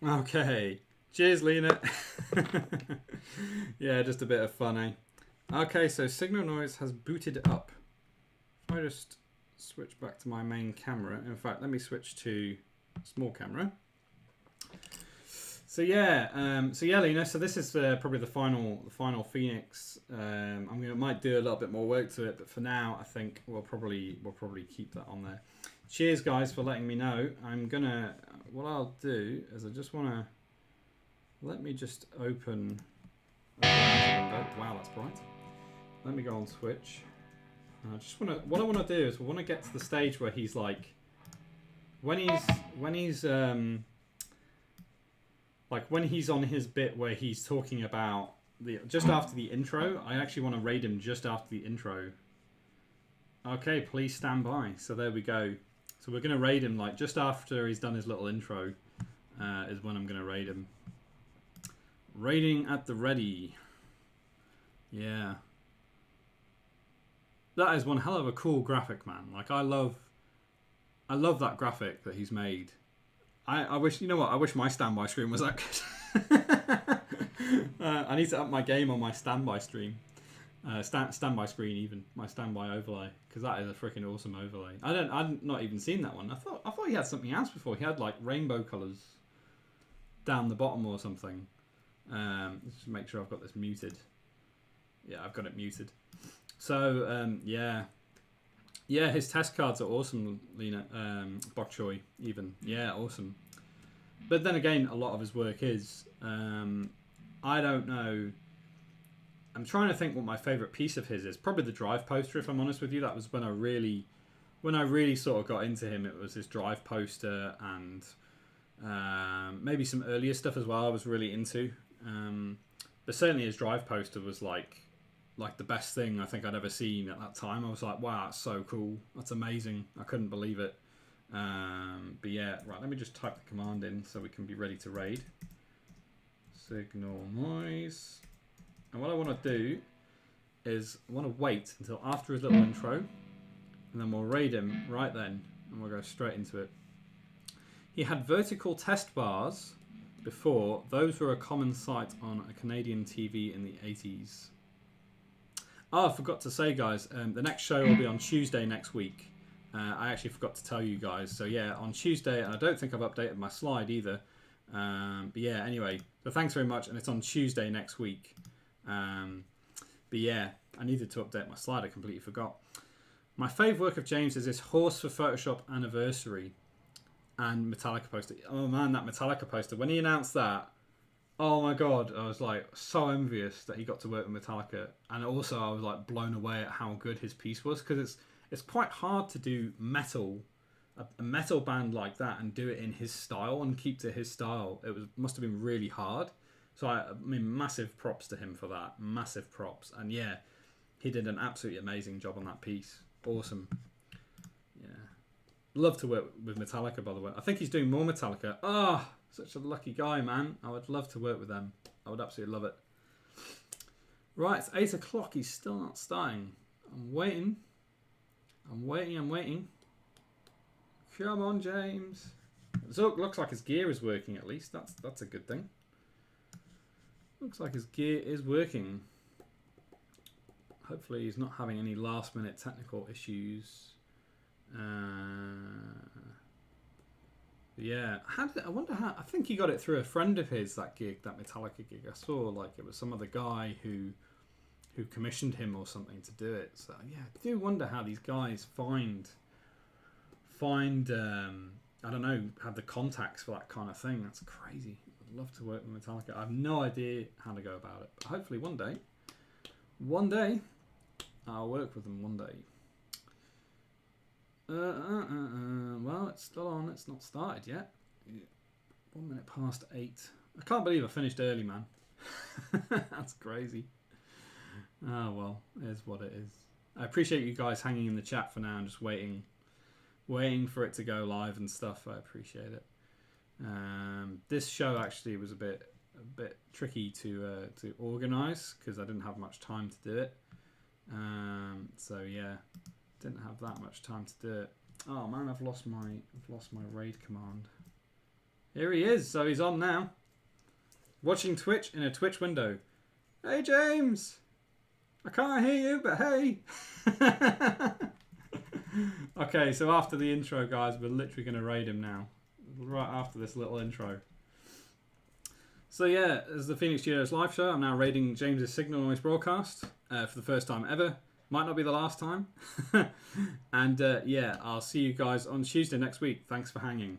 Okay. Cheers, Lena. Yeah, just a bit of funny. Okay, so Signalnoise has booted up. If I just switch back to my main camera. In fact, let me switch to small camera. So yeah, Lena. So this is probably the final Phoenix. Might do a little bit more work to it, but for now, I think we'll probably keep that on there. Cheers, guys, for letting me know. What I'll do is I just wanna let me just open a window. Wow, that's bright. Let me go on Twitch. What I wanna do is we wanna get to the stage where he's like, when he's on his bit where he's talking about just after the intro. I actually want to raid him just after the intro. Okay, please stand by. So there we go. So we're going to raid him like just after he's done his little intro is when I'm going to raid him. Raiding at the ready. Yeah. That is one hell of a cool graphic, man. Like I love that graphic that he's made. I wish, you know what, I wish my standby screen was that good. I need to up my game on my standby stream. Standby screen even, my standby overlay, because that is a freaking awesome overlay. I'd not even seen that one. I thought he had something else before. He had like rainbow colours down the bottom or something. Let's just make sure I've got this muted. Yeah, I've got it muted. So yeah. Yeah, his test cards are awesome, Lena. Bok Choy, even. Yeah, awesome. But then again, a lot of his work is. I don't know. I'm trying to think what my favourite piece of his is. Probably the drive poster, if I'm honest with you. That was when I really sort of got into him. It was his drive poster and maybe some earlier stuff as well I was really into. But certainly his drive poster was like the best thing I think I'd ever seen at that time. I was like, wow, that's so cool. That's amazing. I couldn't believe it. But yeah, right, let me just type the command in so we can be ready to raid. Signalnoise. And what I want to do is I want to wait until after his little intro, and then we'll raid him right then, and we'll go straight into it. He had vertical test bars before. Those were a common sight on a Canadian TV in the 80s. Oh, I forgot to say, guys, the next show will be on Tuesday next week. I actually forgot to tell you guys. So yeah, on Tuesday, and I don't think I've updated my slide either. But yeah, anyway, so thanks very much, and it's on Tuesday next week. But yeah, I needed to update my slide. I completely forgot. My favourite work of James is this Horse for Photoshop Anniversary and Metallica poster. Oh man, that Metallica poster. When he announced that, oh my god, I was like so envious that he got to work with Metallica. And also I was like blown away at how good his piece was, because it's quite hard to do metal, a metal band like that, and do it in his style and keep to his style. Must have been really hard. So I mean, massive props to him for that. Massive props. And yeah, he did an absolutely amazing job on that piece. Awesome. Yeah. Love to work with Metallica, by the way. I think he's doing more Metallica. Ah, such a lucky guy, man. I would love to work with them. I would absolutely love it. Right, it's 8 o'clock. He's still not starting. I'm waiting. I'm waiting. Come on, James. So it looks like his gear is working, at least. That's a good thing. Looks like his gear is working. Hopefully he's not having any last minute technical issues. Yeah, I wonder how. I think he got it through a friend of his, that Metallica gig. I saw like it was some other guy who commissioned him or something to do it. So yeah, I do wonder how these guys find I don't know, have the contacts for that kind of thing. That's crazy. I'd love to work with Metallica. I have no idea how to go about it, but hopefully one day I'll work with them one day. Well, it's still on. It's not started yet. 1 minute past 8. I can't believe I finished early, man. That's crazy. Oh well, it is what it is. I appreciate you guys hanging in the chat for now and just waiting for it to go live and stuff. I appreciate it. This show actually was a bit tricky to organise because I didn't have much time to do it. So yeah, didn't have that much time to do it. Oh man, I've lost my raid command. Here he is. So he's on now. Watching Twitch in a Twitch window. Hey James, I can't hear you, but hey. Okay, so after the intro, guys, we're literally going to raid him now. Right after this little intro. So yeah, as the Phoenix Studios live show, I'm now raiding James's Signalnoise broadcast for the first time ever. Might not be the last time. And yeah, I'll see you guys on Tuesday next week. Thanks for hanging.